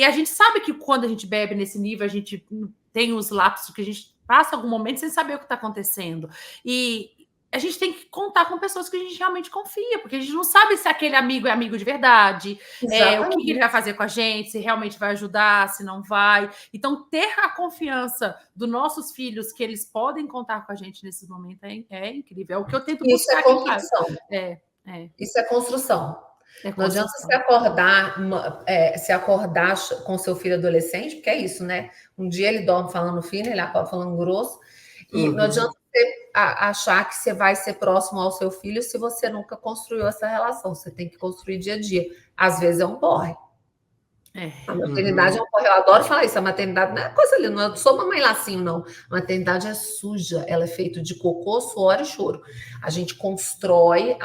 a gente sabe que quando a gente bebe nesse nível, a gente tem os lapsos que a gente passa algum momento sem saber o que está acontecendo. E a gente tem que contar com pessoas que a gente realmente confia, porque a gente não sabe se aquele amigo é amigo de verdade, o que ele vai fazer com a gente, se realmente vai ajudar, se não vai. Então, ter a confiança dos nossos filhos que eles podem contar com a gente nesse momento é incrível. É o que eu tento buscar. Isso é construção. Isso é construção. Não adianta se acordar com seu filho adolescente, porque é isso, né? Um dia ele dorme falando fino, ele acorda falando grosso, e não adianta você achar que você vai ser próximo ao seu filho se você nunca construiu essa relação. Você tem que construir dia a dia. Às vezes é um porre. A maternidade é um porre. Eu adoro falar isso. A maternidade não é coisa ali. Não sou mamãe lacinho, não. A maternidade é suja. Ela é feita de cocô, suor e choro. A gente constrói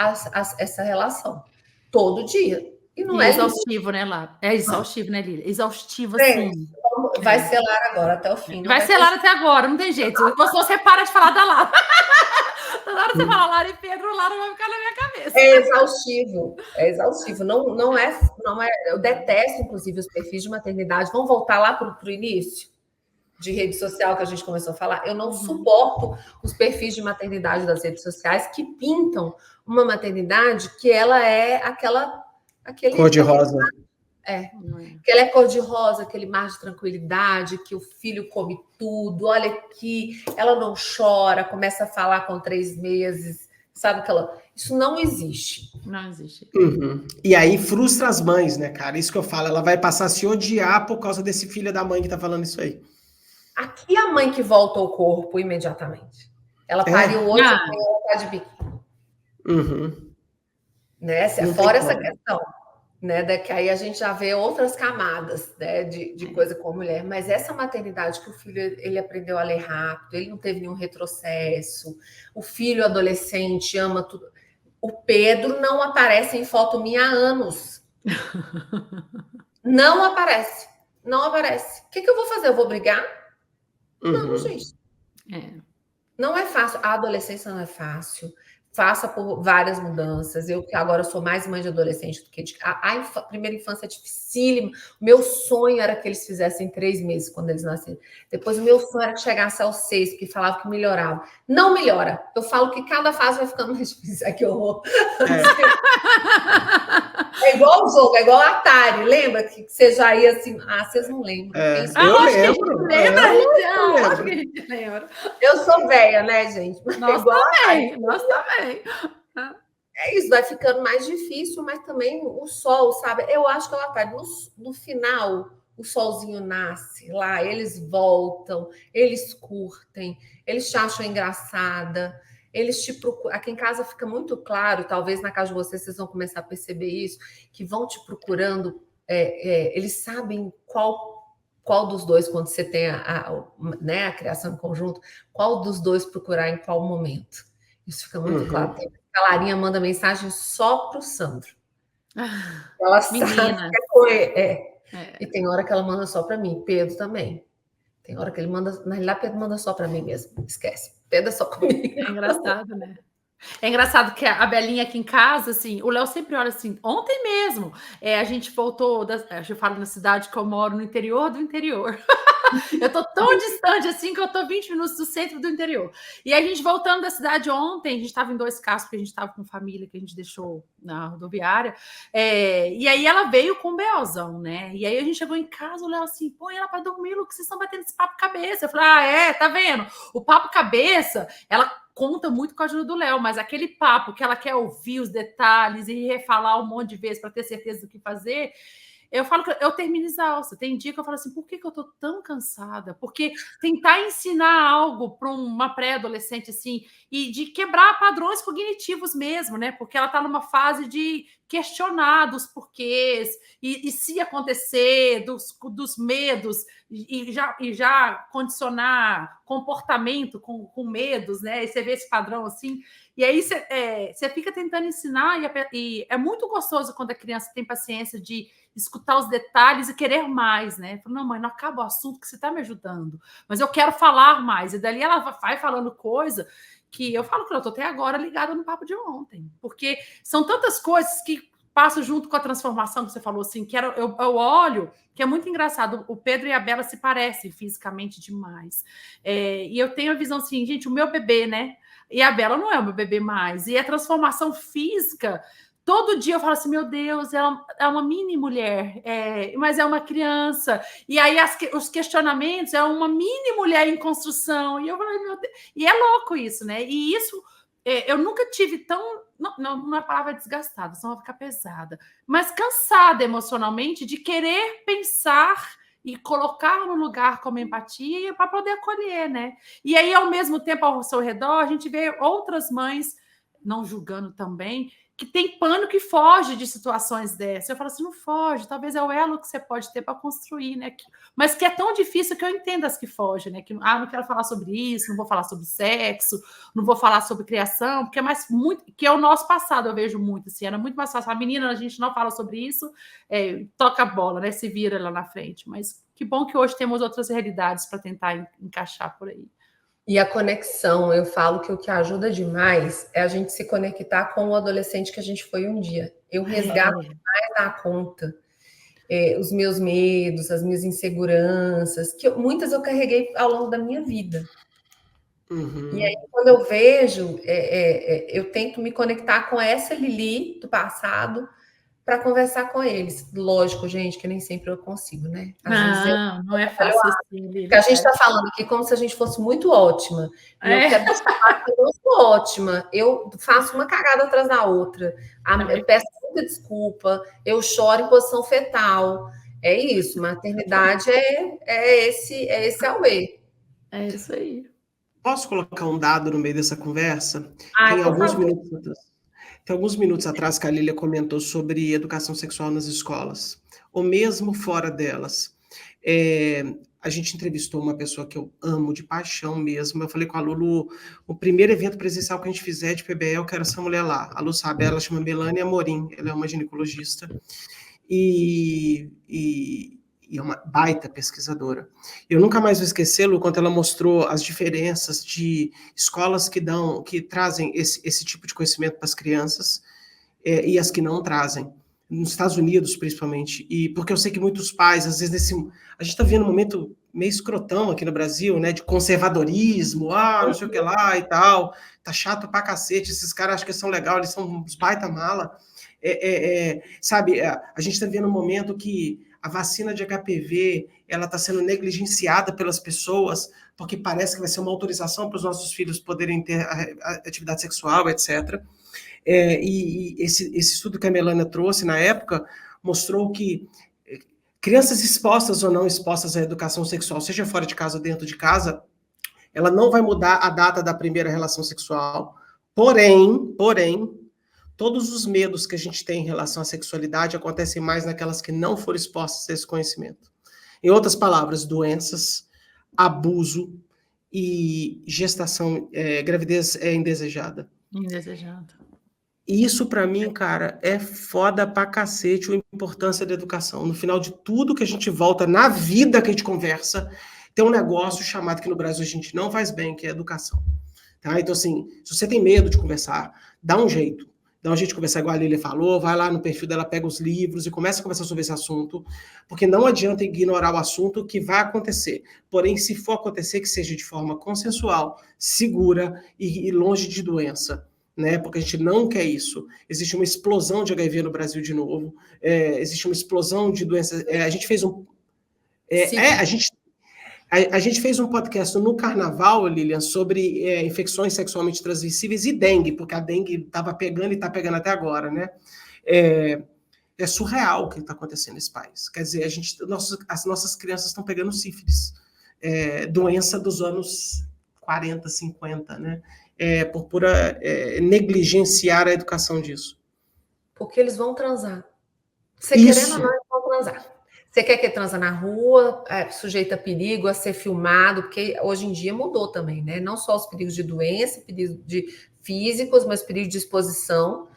essa relação todo dia. E não é exaustivo, né, Lara? É exaustivo, né, Lília? Exaustivo, assim. Vai ser Lara agora, até o fim. Vai ser Lara até agora, não tem jeito. Você para de falar da Lara. Na hora você fala Lara e Pedro, Lara vai ficar na minha cabeça. É exaustivo. Não é. Eu detesto, inclusive, os perfis de maternidade. Vamos voltar lá para o início de rede social que a gente começou a falar. Eu não suporto os perfis de maternidade das redes sociais que pintam uma maternidade que ela é aquele cor-de-rosa. Que ela é cor-de-rosa, aquele mar de tranquilidade, que o filho come tudo, olha aqui, ela não chora, começa a falar com 3 meses, sabe aquela... Isso não existe. Não existe. E aí frustra as mães, né, cara? Isso que eu falo, ela vai passar a se odiar por causa desse filho da mãe que tá falando isso aí. Aqui a mãe que volta ao corpo imediatamente. Ela pariu hoje, ela tá de biquíni. Né? Fora essa questão. Né, que aí a gente já vê outras camadas, né, de coisa com a mulher, mas essa maternidade que o filho ele aprendeu a ler rápido, ele não teve nenhum retrocesso, o filho adolescente ama tudo. O Pedro não aparece em foto minha há anos. Não aparece. O que eu vou fazer? Eu vou brigar? Não, gente. Não é fácil. A adolescência não é fácil. Faça por várias mudanças. Eu que agora sou mais mãe de adolescente do que de... A primeira infância é dificílima. O meu sonho era que eles fizessem 3 meses quando eles nasceram. Depois o meu sonho era que chegasse aos 6, porque falava que melhorava. Não melhora. Eu falo que cada fase vai ficando mais difícil. Que horror. É igual o jogo, é igual o Atari. Lembra que você já ia assim... Ah, vocês não lembram. Eu lembro. Lógico que a gente lembra. Eu sou velha, né, gente? Nós também, nós também. É isso, vai ficando mais difícil, mas também o sol, sabe? Eu acho que é o Atari. No final, o solzinho nasce lá, eles voltam, eles curtem, eles te acham engraçada, eles te procuram. Aqui em casa fica muito claro, talvez na casa de vocês vão começar a perceber isso, que vão te procurando, eles sabem qual dos dois, quando você tem né, a criação em conjunto, qual dos dois procurar em qual momento. Isso fica muito claro. A Larinha manda mensagem só para o Sandro. Ela sabe que é com ele. E tem hora que ela manda só para mim. Pedro também. Tem hora que ele manda... Na realidade, Pedro manda só para mim mesmo. Esquece. Pedro é só comigo. É engraçado, né? É engraçado que a Belinha aqui em casa, assim, o Léo sempre olha assim, ontem mesmo, a gente voltou, eu falo na cidade que eu moro, no interior do interior. Eu tô tão distante assim que eu tô 20 minutos do centro do interior. E a gente voltando da cidade ontem, a gente estava em 2 carros, porque a gente estava com família que a gente deixou na rodoviária. E aí ela veio com um B.O.zão, né? E aí a gente chegou em casa, o Léo assim, põe ela para dormir, Lu, que vocês estão batendo esse papo cabeça. Eu falei, tá vendo? O papo cabeça, ela conta muito com a ajuda do Léo, mas aquele papo que ela quer ouvir os detalhes e refalar um monte de vezes para ter certeza do que fazer. Eu falo que eu termino exausta. Tem dia que eu falo assim, por que eu tô tão cansada? Porque tentar ensinar algo para uma pré-adolescente assim, e de quebrar padrões cognitivos mesmo, né? Porque ela está numa fase de questionar dos porquês, e se acontecer, dos medos, e já condicionar comportamento com medos, né? E você vê esse padrão assim. E aí você fica tentando ensinar, e é muito gostoso quando a criança tem paciência de escutar os detalhes e querer mais, né? Falo, não, mãe, não acaba o assunto que você está me ajudando, mas eu quero falar mais. E dali ela vai falando coisa que eu falo que eu estou até agora ligada no papo de ontem, porque são tantas coisas que passam junto com a transformação que você falou, assim, que eu olho, que é muito engraçado, o Pedro e a Bela se parecem fisicamente demais. E eu tenho a visão assim, gente, o meu bebê, né? E a Bela não é o meu bebê mais. E a transformação física, todo dia eu falo assim, meu Deus, ela é uma mini mulher, mas é uma criança. E aí os questionamentos, é uma mini mulher em construção. E eu falei, meu Deus. E é louco isso, né? E isso, eu nunca tive tão... Não é a palavra desgastada, senão vai ficar pesada. Mas cansada emocionalmente de querer pensar e colocar no lugar como empatia para poder acolher, né? E aí, ao mesmo tempo, ao seu redor, a gente vê outras mães, não julgando também, que tem pânico e foge de situações dessas. Eu falo assim, não foge, talvez é o elo que você pode ter para construir, né? Mas que é tão difícil que eu entendo as que fogem, né? Que, não quero falar sobre isso, não vou falar sobre sexo, não vou falar sobre criação, porque é que é o nosso passado, eu vejo muito, assim, era muito mais fácil. A menina, a gente não fala sobre isso, toca a bola, né? Se vira lá na frente. Mas que bom que hoje temos outras realidades para tentar encaixar por aí. E a conexão, eu falo que o que ajuda demais é a gente se conectar com o adolescente que a gente foi um dia. Eu resgato mais da conta os meus medos, as minhas inseguranças, que muitas eu carreguei ao longo da minha vida. E aí, quando eu vejo, eu tento me conectar com essa Lili do passado para conversar com eles. Lógico, gente, que nem sempre eu consigo, né? Às vezes não é fácil assim. Porque a gente está falando aqui como se a gente fosse muito ótima. E eu quero deixar que eu não sou ótima. Eu faço uma cagada atrás da outra. Eu peço muita desculpa. Eu choro em posição fetal. É isso. Maternidade é esse auê. É isso aí. Posso colocar um dado no meio dessa conversa? Tem alguns minutos atrás que a Lília comentou sobre educação sexual nas escolas, ou mesmo fora delas. A gente entrevistou uma pessoa que eu amo de paixão mesmo. Eu falei com a Lulu, o primeiro evento presencial que a gente fizer de PBL, eu quero essa mulher lá. A Lu sabe, ela chama Melania Amorim, ela é uma ginecologista e é uma baita pesquisadora. Eu nunca mais vou esquecer, Lu, quando ela mostrou as diferenças de escolas que trazem esse tipo de conhecimento para as crianças e as que não trazem. Nos Estados Unidos, principalmente. E porque eu sei que muitos pais, às vezes, a gente está vivendo um momento meio escrotão aqui no Brasil, né? De conservadorismo, não sei o que lá e tal. Tá chato pra cacete. Esses caras acham que são legais, eles são uns baita mala. Sabe, a gente está vivendo um momento que a vacina de HPV ela está sendo negligenciada pelas pessoas, porque parece que vai ser uma autorização para os nossos filhos poderem ter a atividade sexual, etc. E esse estudo que a Melânia trouxe na época mostrou que crianças expostas ou não expostas à educação sexual, seja fora de casa ou dentro de casa, ela não vai mudar a data da primeira relação sexual. Porém, todos os medos que a gente tem em relação à sexualidade acontecem mais naquelas que não foram expostas a esse conhecimento. Em outras palavras, doenças, abuso e gestação, gravidez indesejada. Indesejada. Isso, para mim, cara, é foda pra cacete a importância da educação. No final de tudo que a gente volta na vida que a gente conversa, tem um negócio chamado que no Brasil a gente não faz bem, que é educação. Tá? Então, assim, se você tem medo de conversar, dá um jeito. Dá um jeito de conversar igual a Lília falou, vai lá no perfil dela, pega os livros e começa a conversar sobre esse assunto, porque não adianta ignorar o assunto que vai acontecer. Porém, se for acontecer, que seja de forma consensual, segura e longe de doença. Né? Porque a gente não quer isso. Existe uma explosão de HIV no Brasil de novo, existe uma explosão de doenças. A gente fez um. A gente fez um podcast no Carnaval, Lilian, sobre infecções sexualmente transmissíveis e dengue, porque a dengue estava pegando e está pegando até agora, né? É surreal o que está acontecendo nesse país. Quer dizer, as nossas crianças estão pegando sífilis, doença dos anos 40, 50, né? Por pura negligenciar a educação disso. Porque eles vão transar. Você querendo ou não, eles vão transar. Você quer que transa na rua, sujeita a perigo, a ser filmado, porque hoje em dia mudou também, né? Não só os perigos de doença, perigos físicos, mas perigos de exposição.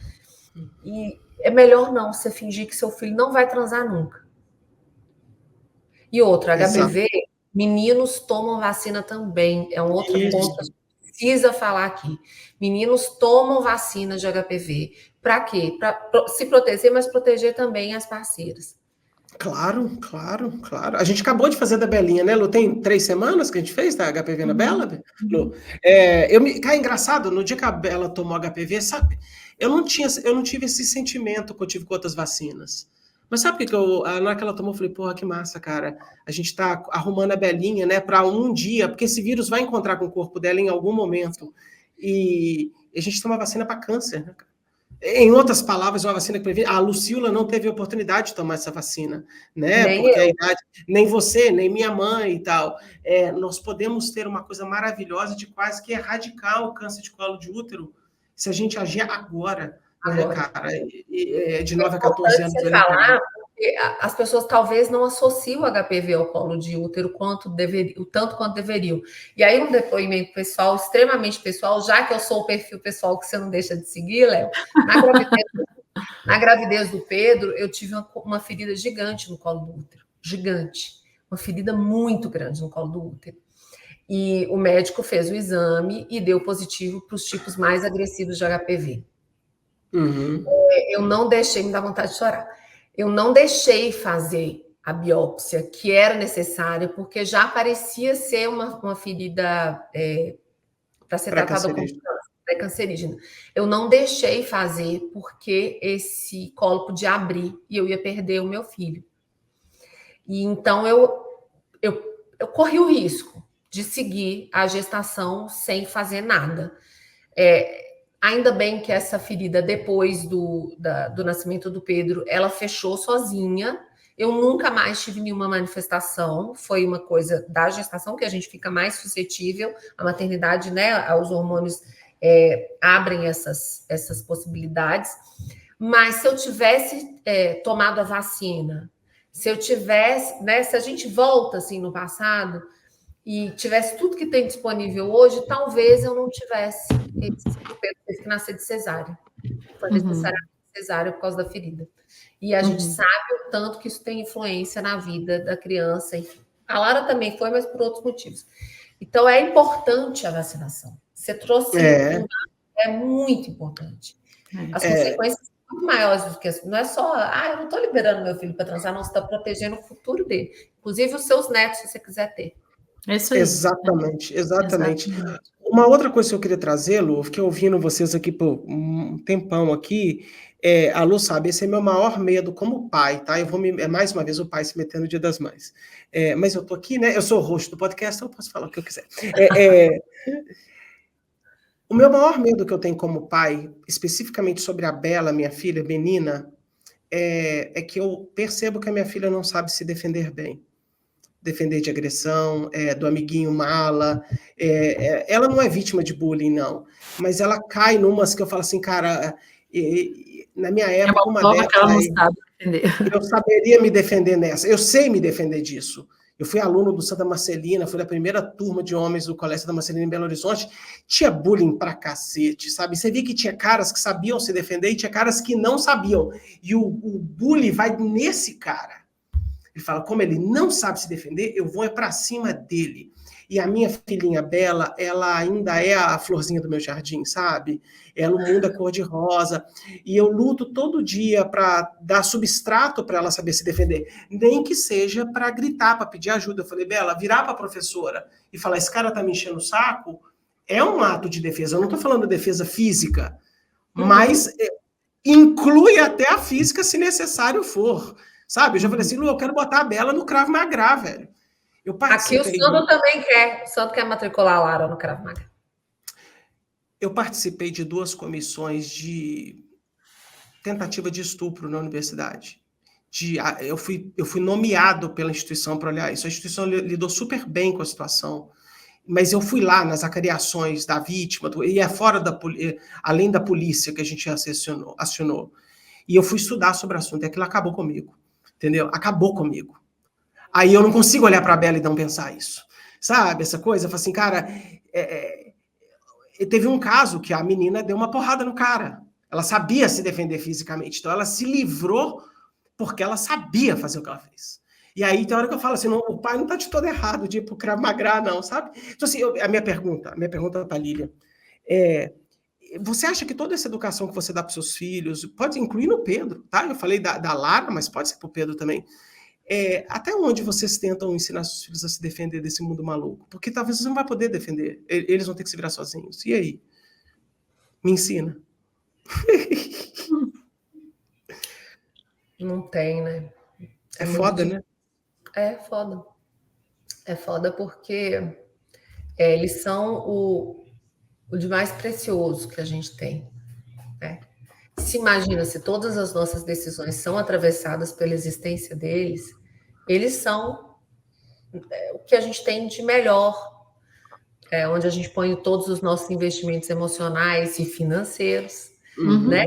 E é melhor não você fingir que seu filho não vai transar nunca. E outra, HPV, meninos tomam vacina também. É um outro ponto que precisa falar aqui. Meninos tomam vacina de HPV. Para quê? Para se proteger, mas proteger também as parceiras. Claro. A gente acabou de fazer da Belinha, né, Lu? Tem 3 semanas que a gente fez da HPV na Bela, Lu? Cara, engraçado, no dia que a Bela tomou HPV, sabe? Eu não tive esse sentimento que eu tive com outras vacinas. Mas sabe o que na hora que ela tomou, eu falei, porra, que massa, cara. A gente tá arrumando a Belinha, né, para um dia, porque esse vírus vai encontrar com o corpo dela em algum momento. E a gente toma vacina para câncer, né, cara? Em outras palavras, uma vacina que previne. A Lucila não teve oportunidade de tomar essa vacina, né? Nem porque eu. a idade, nem você, nem minha mãe e tal. Nós podemos ter uma coisa maravilhosa de quase que erradicar o câncer de colo de útero se a gente agir agora. Né, cara? De 9 a 14 anos. Você falar, porque as pessoas talvez não associam o HPV ao colo de útero o tanto quanto deveriam. E aí um depoimento pessoal, extremamente pessoal, já que eu sou o perfil pessoal que você não deixa de seguir, Léo, na gravidez do Pedro, eu tive uma ferida gigante no colo do útero. Gigante. Uma ferida muito grande no colo do útero. E o médico fez o exame e deu positivo para os tipos mais agressivos de HPV. Eu não deixei, me dá vontade de chorar. Eu não deixei fazer a biópsia que era necessária, porque já parecia ser uma ferida para ser tratada como pré-cancerígena. Eu não deixei fazer porque esse colo podia abrir e eu ia perder o meu filho. E então eu corri o risco de seguir a gestação sem fazer nada. Ainda bem que essa ferida, depois do nascimento do Pedro, ela fechou sozinha. Eu nunca mais tive nenhuma manifestação. Foi uma coisa da gestação que a gente fica mais suscetível. A maternidade, né? Os hormônios abrem essas possibilidades. Mas se eu tivesse tomado a vacina, se eu tivesse, né? Se a gente volta assim no passado e tivesse tudo que tem disponível hoje, talvez eu não tivesse teve que nascer de cesárea. Foi necessário cesárea por causa da ferida. E a gente sabe o tanto que isso tem influência na vida da criança, enfim. A Lara também foi, mas por outros motivos. Então, é importante a vacinação. Você trouxe é muito importante. As consequências são muito maiores do que não é só, eu não estou liberando meu filho para transar, não, você está protegendo o futuro dele. Inclusive os seus netos, se você quiser ter. Isso aí. Exatamente. Uma outra coisa que eu queria trazer, Lu, eu fiquei ouvindo vocês aqui por um tempão aqui, a Lu sabe, esse é meu maior medo como pai, tá? Mais uma vez o pai se metendo no Dia das Mães. Mas eu tô aqui, né? Eu sou o host do podcast, então eu posso falar o que eu quiser. O meu maior medo que eu tenho como pai, especificamente sobre a Bela, minha filha, menina, é que eu percebo que a minha filha não sabe se defender bem. Defender de agressão, do amiguinho mala. Ela não é vítima de bullying, não. Mas ela cai numas que eu falo assim, cara, na minha época, uma prova que ela não dessas, sabe defender. eu saberia me defender nessa. Eu sei me defender disso. Eu fui aluno do Santa Marcelina, fui da primeira turma de homens do Colégio Santa Marcelina em Belo Horizonte. Tinha bullying pra cacete, sabe? Você via que tinha caras que sabiam se defender e tinha caras que não sabiam. E o bullying vai nesse cara. Ele fala, como ele não sabe se defender, eu vou para cima dele. E a minha filhinha Bela, ela ainda é a florzinha do meu jardim, sabe? Ela, o mundo é cor-de-rosa. E eu luto todo dia para dar substrato para ela saber se defender. Nem que seja para gritar, para pedir ajuda. Eu falei, Bela, virar para a professora e falar, esse cara tá me enchendo o saco, é um ato de defesa. Eu não estou falando defesa física, mas inclui até a física se necessário for. Sabe? Eu já falei assim, Lu, eu quero botar a Bela no Krav Maga, velho. Aqui o Sandro também quer. O Sandro quer matricular a Lara no Krav Maga. Eu participei de 2 comissões de tentativa de estupro na universidade. Eu fui nomeado pela instituição para olhar isso. A instituição lidou super bem com a situação. Mas eu fui lá nas acariações da vítima, e fora além da polícia que a gente acionou. E eu fui estudar sobre o assunto, e aquilo acabou comigo. Entendeu? Acabou comigo. Aí eu não consigo olhar para a Bela e não pensar isso. Sabe, essa coisa? Eu falo assim, cara, teve um caso que a menina deu uma porrada no cara. Ela sabia se defender fisicamente. Então ela se livrou porque ela sabia fazer o que ela fez. E aí tem hora que eu falo assim, não, o pai não tá de todo errado de ir pro Krav Maga, não, sabe? Então assim, a minha pergunta para a Lília você acha que toda essa educação que você dá para seus filhos, pode incluir no Pedro, tá? Eu falei da Lara, mas pode ser para o Pedro também. Até onde vocês tentam ensinar seus filhos a se defender desse mundo maluco? Porque talvez você não vai poder defender. Eles vão ter que se virar sozinhos. E aí? Me ensina. Não tem, né? É foda, né? É foda. É foda porque eles são o de mais precioso que a gente tem. Né? Se imagina, se todas as nossas decisões são atravessadas pela existência deles, eles são o que a gente tem de melhor, onde a gente põe todos os nossos investimentos emocionais e financeiros, né?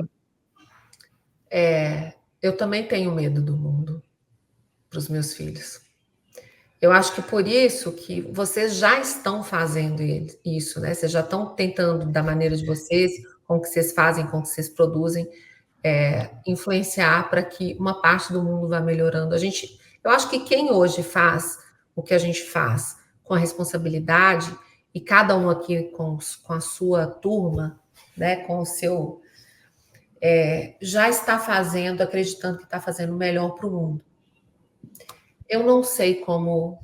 Eu também tenho medo do mundo para os meus filhos. Eu acho que por isso que vocês já estão fazendo isso, né? Vocês já estão tentando, da maneira de vocês, com o que vocês fazem, com o que vocês produzem, influenciar para que uma parte do mundo vá melhorando. Eu acho que quem hoje faz o que a gente faz com a responsabilidade, e cada um aqui com a sua turma, né, com o seu... já está fazendo, acreditando que está fazendo o melhor para o mundo. Eu não sei como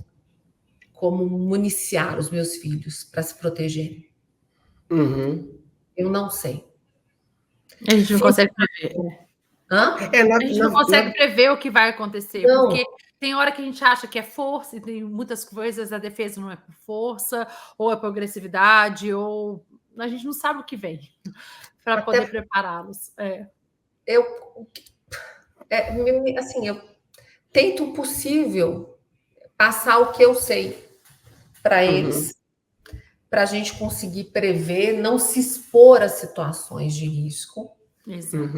municiar os meus filhos para se protegerem. Eu não sei. A gente não consegue prever. A gente não consegue prever o que vai acontecer, não. Porque tem hora que a gente acha que é força, e tem muitas coisas, a defesa não é por força, ou é por agressividade, ou a gente não sabe o que vem para poder prepará-los. Assim, eu tento o possível passar o que eu sei para eles, para a gente conseguir prever, não se expor a situações de risco.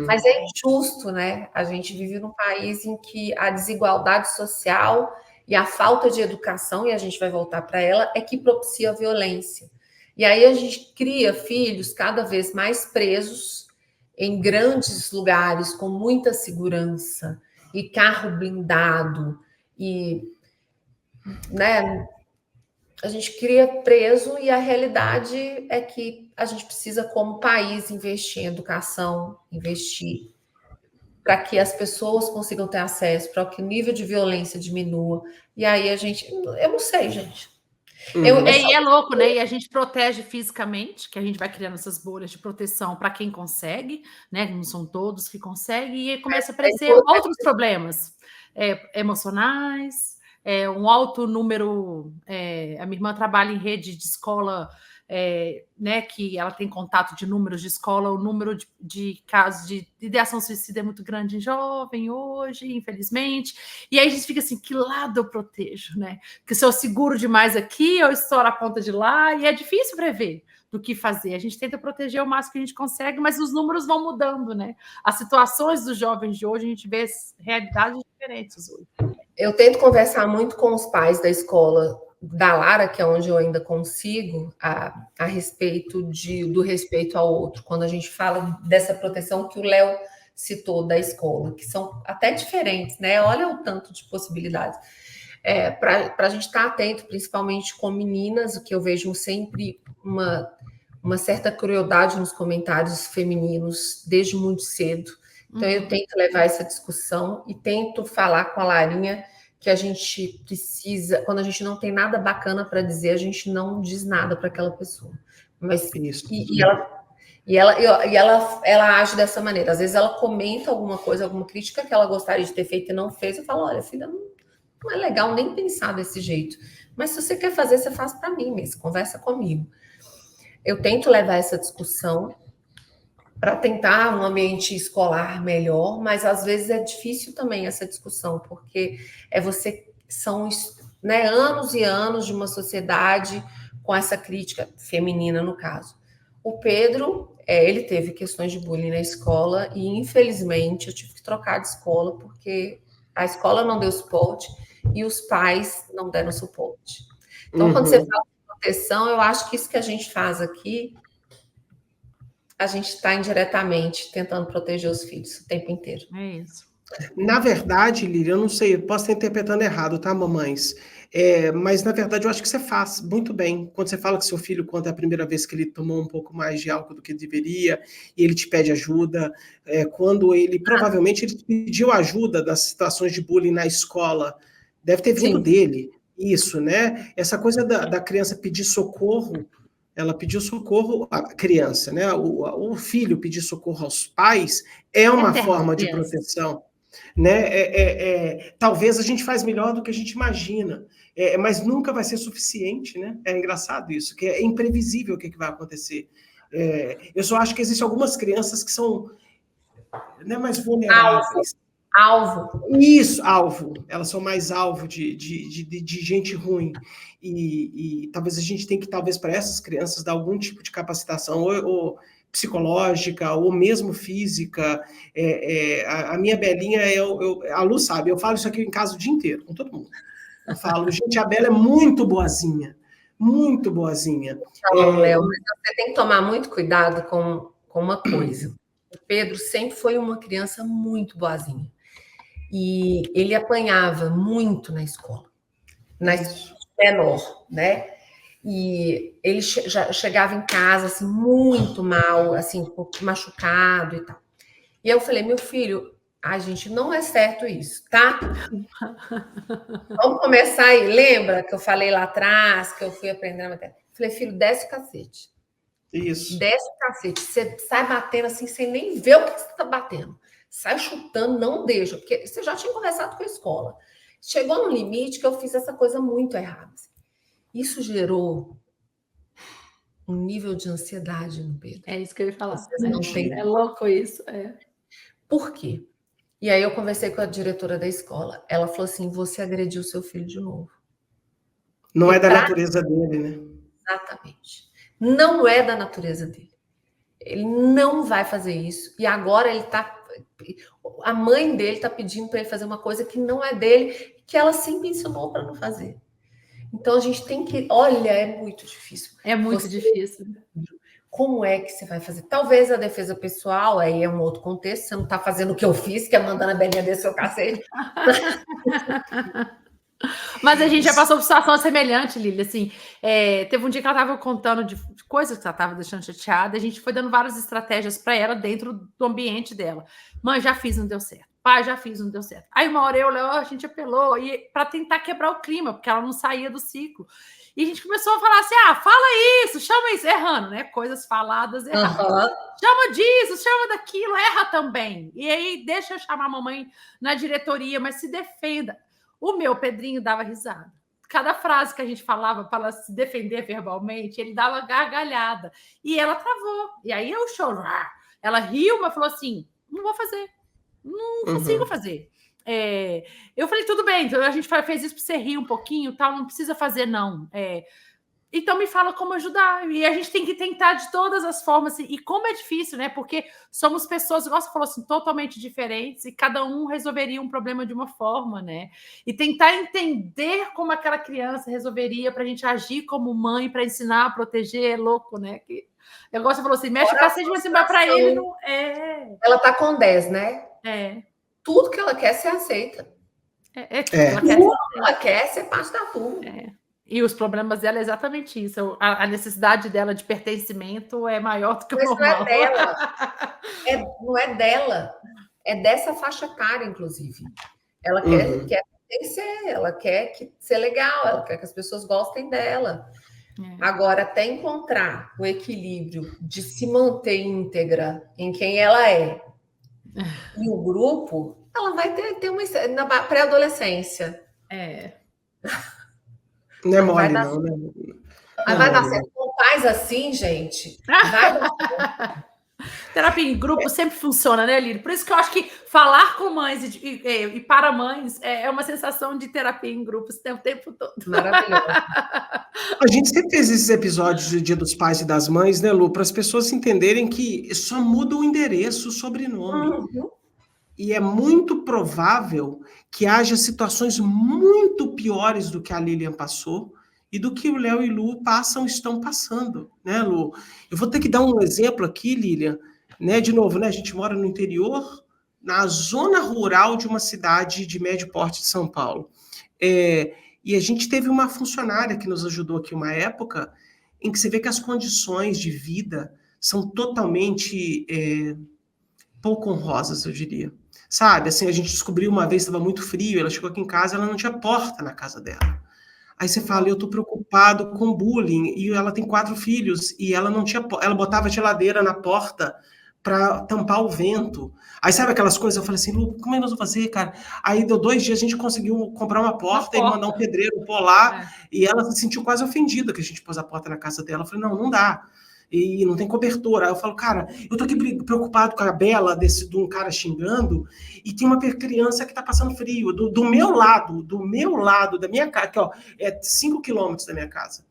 Mas é injusto, né? A gente vive num país em que a desigualdade social e a falta de educação, e a gente vai voltar para ela, é que propicia a violência. E aí a gente cria filhos cada vez mais presos em grandes lugares, com muita segurança, e carro blindado, e, né, a gente cria preso, e a realidade é que a gente precisa, como país, investir em educação, investir para que as pessoas consigam ter acesso, para que o nível de violência diminua. E aí eu não sei, gente. E é louco, né? E a gente protege fisicamente, que a gente vai criando essas bolhas de proteção para quem consegue, né? Não são todos que conseguem, e começa a aparecer outros problemas emocionais, um alto número. A minha irmã trabalha em rede de escola, né? Que ela tem contato de números de escola, o número de casos de ideação suicida é muito grande em jovem hoje, infelizmente. E aí a gente fica assim, que lado eu protejo, né? Porque se eu seguro demais aqui, eu estouro a ponta de lá, e é difícil prever do que fazer. A gente tenta proteger o máximo que a gente consegue, mas os números vão mudando, né? As situações dos jovens de hoje, a gente vê realidades diferentes hoje. Eu tento conversar muito com os pais da escola da Lara, que é onde eu ainda consigo, a respeito do respeito ao outro. Quando a gente fala dessa proteção que o Léo citou da escola, que são até diferentes, né? Olha o tanto de possibilidades. Para a gente estar atento, principalmente com meninas, o que eu vejo sempre uma certa crueldade nos comentários femininos desde muito cedo. Então, eu tento levar essa discussão e tento falar com a Larinha que a gente precisa, quando a gente não tem nada bacana para dizer, a gente não diz nada para aquela pessoa. Mas Isso. Ela age dessa maneira. Às vezes ela comenta alguma coisa, alguma crítica que ela gostaria de ter feito e não fez. Eu falo, olha, filha, não é legal nem pensar desse jeito. Mas se você quer fazer, você faz para mim mesmo, conversa comigo. Eu tento levar essa discussão para tentar um ambiente escolar melhor, mas às vezes é difícil também essa discussão, porque são, né, anos e anos de uma sociedade com essa crítica feminina, no caso. O Pedro, ele teve questões de bullying na escola e, infelizmente, eu tive que trocar de escola porque a escola não deu suporte e os pais não deram suporte. Então, quando você fala de proteção, eu acho que isso que a gente faz aqui, a gente está indiretamente tentando proteger os filhos o tempo inteiro. É isso. Na verdade, Lília, eu não sei, eu posso estar interpretando errado, tá, mamães? Mas, na verdade, eu acho que você faz muito bem. Quando você fala que seu filho conta a primeira vez que ele tomou um pouco mais de álcool do que deveria, e ele te pede ajuda, quando provavelmente, ele pediu ajuda das situações de bullying na escola, deve ter vindo dele, isso, né? Essa coisa da criança pedir socorro, ela pediu socorro à criança, né? O filho pedir socorro aos pais é uma forma de proteção, né? Talvez a gente faz melhor do que a gente imagina, mas nunca vai ser suficiente, né? É engraçado isso, que é imprevisível o que vai acontecer. Eu só acho que existem algumas crianças que são, né, mais vulneráveis. Alvo. Isso, alvo. Elas são mais alvo de gente ruim. E talvez a gente tenha que, para essas crianças, dar algum tipo de capacitação, ou psicológica, ou mesmo física. A minha Belinha, a Lu sabe, eu falo isso aqui em casa o dia inteiro, com todo mundo. Eu falo, gente, a Bela é muito boazinha. Muito boazinha. Léo, mas você tem que tomar muito cuidado com uma coisa. O Pedro sempre foi uma criança muito boazinha. E ele apanhava muito na escola, menor, né? E ele já chegava em casa assim muito mal, assim, um pouco machucado e tal. E eu falei, meu filho, gente, não é certo isso, tá? Vamos começar aí. Lembra que eu falei lá atrás que eu fui aprendendo a matéria? Falei, filho, desce o cacete. Isso. Desce o cacete. Você sai batendo assim sem nem ver o que você tá batendo. Sai chutando, não deixa, porque você já tinha conversado com a escola. Chegou no limite que eu fiz essa coisa muito errada. Isso gerou um nível de ansiedade no Pedro. É isso que eu ia falar. É louco isso. Por quê? E aí eu conversei com a diretora da escola. Ela falou assim, você agrediu seu filho de novo. Não é da natureza dele, né? Exatamente. Não é da natureza dele. Ele não vai fazer isso. E agora a mãe dele está pedindo para ele fazer uma coisa que não é dele, que ela sempre ensinou para não fazer. Então a gente tem que... Olha, é muito difícil. É muito difícil. Como é que você vai fazer? Talvez a defesa pessoal, aí é um outro contexto, você não está fazendo o que eu fiz, que é mandando a Belinha descer o cacete. Mas a gente já passou por situação semelhante, Lília, assim, teve um dia que ela estava contando de coisas que ela estava deixando chateada, a gente foi dando várias estratégias para ela dentro do ambiente dela. Mãe, já fiz, não deu certo. pai, já fiz, não deu certo. Aí uma hora a gente apelou para tentar quebrar o clima, porque ela não saía do ciclo. E a gente começou a falar assim, fala isso, chama isso, errando, né? Coisas faladas erradas. Chama disso, chama daquilo, erra também. E aí deixa eu chamar a mamãe na diretoria, mas se defenda. O meu Pedrinho dava risada. Cada frase que a gente falava para se defender verbalmente, ele dava gargalhada. E ela travou. E aí eu choro. Ela riu, mas falou assim, não vou fazer. Não consigo fazer. Eu falei, tudo bem, então a gente fez isso para você rir um pouquinho, tal, não precisa fazer, não. Então me fala como ajudar. E a gente tem que tentar de todas as formas. E como é difícil, né? Porque somos pessoas, igual você falou assim, totalmente diferentes, e cada um resolveria um problema de uma forma, né? E tentar entender como aquela criança resolveria para a gente agir como mãe, para ensinar, proteger, é louco, né? Que o negócio falou assim, mexe o cacete, mas para ele não é. Ela tá com 10, né? Tudo que ela quer ser aceita. Ela quer ser parte da turma. E os problemas dela é exatamente isso. A necessidade dela de pertencimento é maior do que o normal. Não é dela. Não é dela. É dessa faixa etária, inclusive. Ela quer pertencer, ela quer ser legal, ela quer que as pessoas gostem dela. Agora, até encontrar o equilíbrio de se manter íntegra em quem ela é e o grupo, ela vai ter uma na pré-adolescência. Não é mole, não. Mas vai dar certo. Com pais assim, gente, vai dar certo. Terapia em grupo sempre funciona, né, Lírio? Por isso que eu acho que falar com mães e para mães é uma sensação de terapia em grupo o tempo todo. Maravilhoso. A gente sempre fez esses episódios do Dia dos Pais e das Mães, né, Lu? Para as pessoas entenderem que só muda o endereço, o sobrenome. E é muito provável que haja situações muito piores do que a Lilian passou e do que o Léo e Lu estão passando, né, Lu? Eu vou ter que dar um exemplo aqui, Lilian, né? De novo, né? A gente mora no interior, na zona rural de uma cidade de médio porte de São Paulo. E a gente teve uma funcionária que nos ajudou aqui uma época em que você vê que as condições de vida são totalmente pouco honrosas, eu diria. Sabe, assim, a gente descobriu uma vez, estava muito frio, ela chegou aqui em casa, ela não tinha porta na casa dela. Aí você fala, eu estou preocupado com bullying, e ela tem 4 filhos, e ela não tinha, ela botava a geladeira na porta para tampar o vento. Aí sabe aquelas coisas, eu falei assim, Lu, como é que nós vamos fazer, cara? Aí deu 2 dias, a gente conseguiu comprar uma porta e mandar um pedreiro pôr lá, e ela se sentiu quase ofendida que a gente pôs a porta na casa dela. Eu falei, não dá. E não tem cobertura. Aí eu falo, cara, eu tô aqui preocupado com a Bela de um cara xingando, e tem uma criança que tá passando frio, do meu lado, da minha casa, que ó, é 5 quilômetros da minha casa.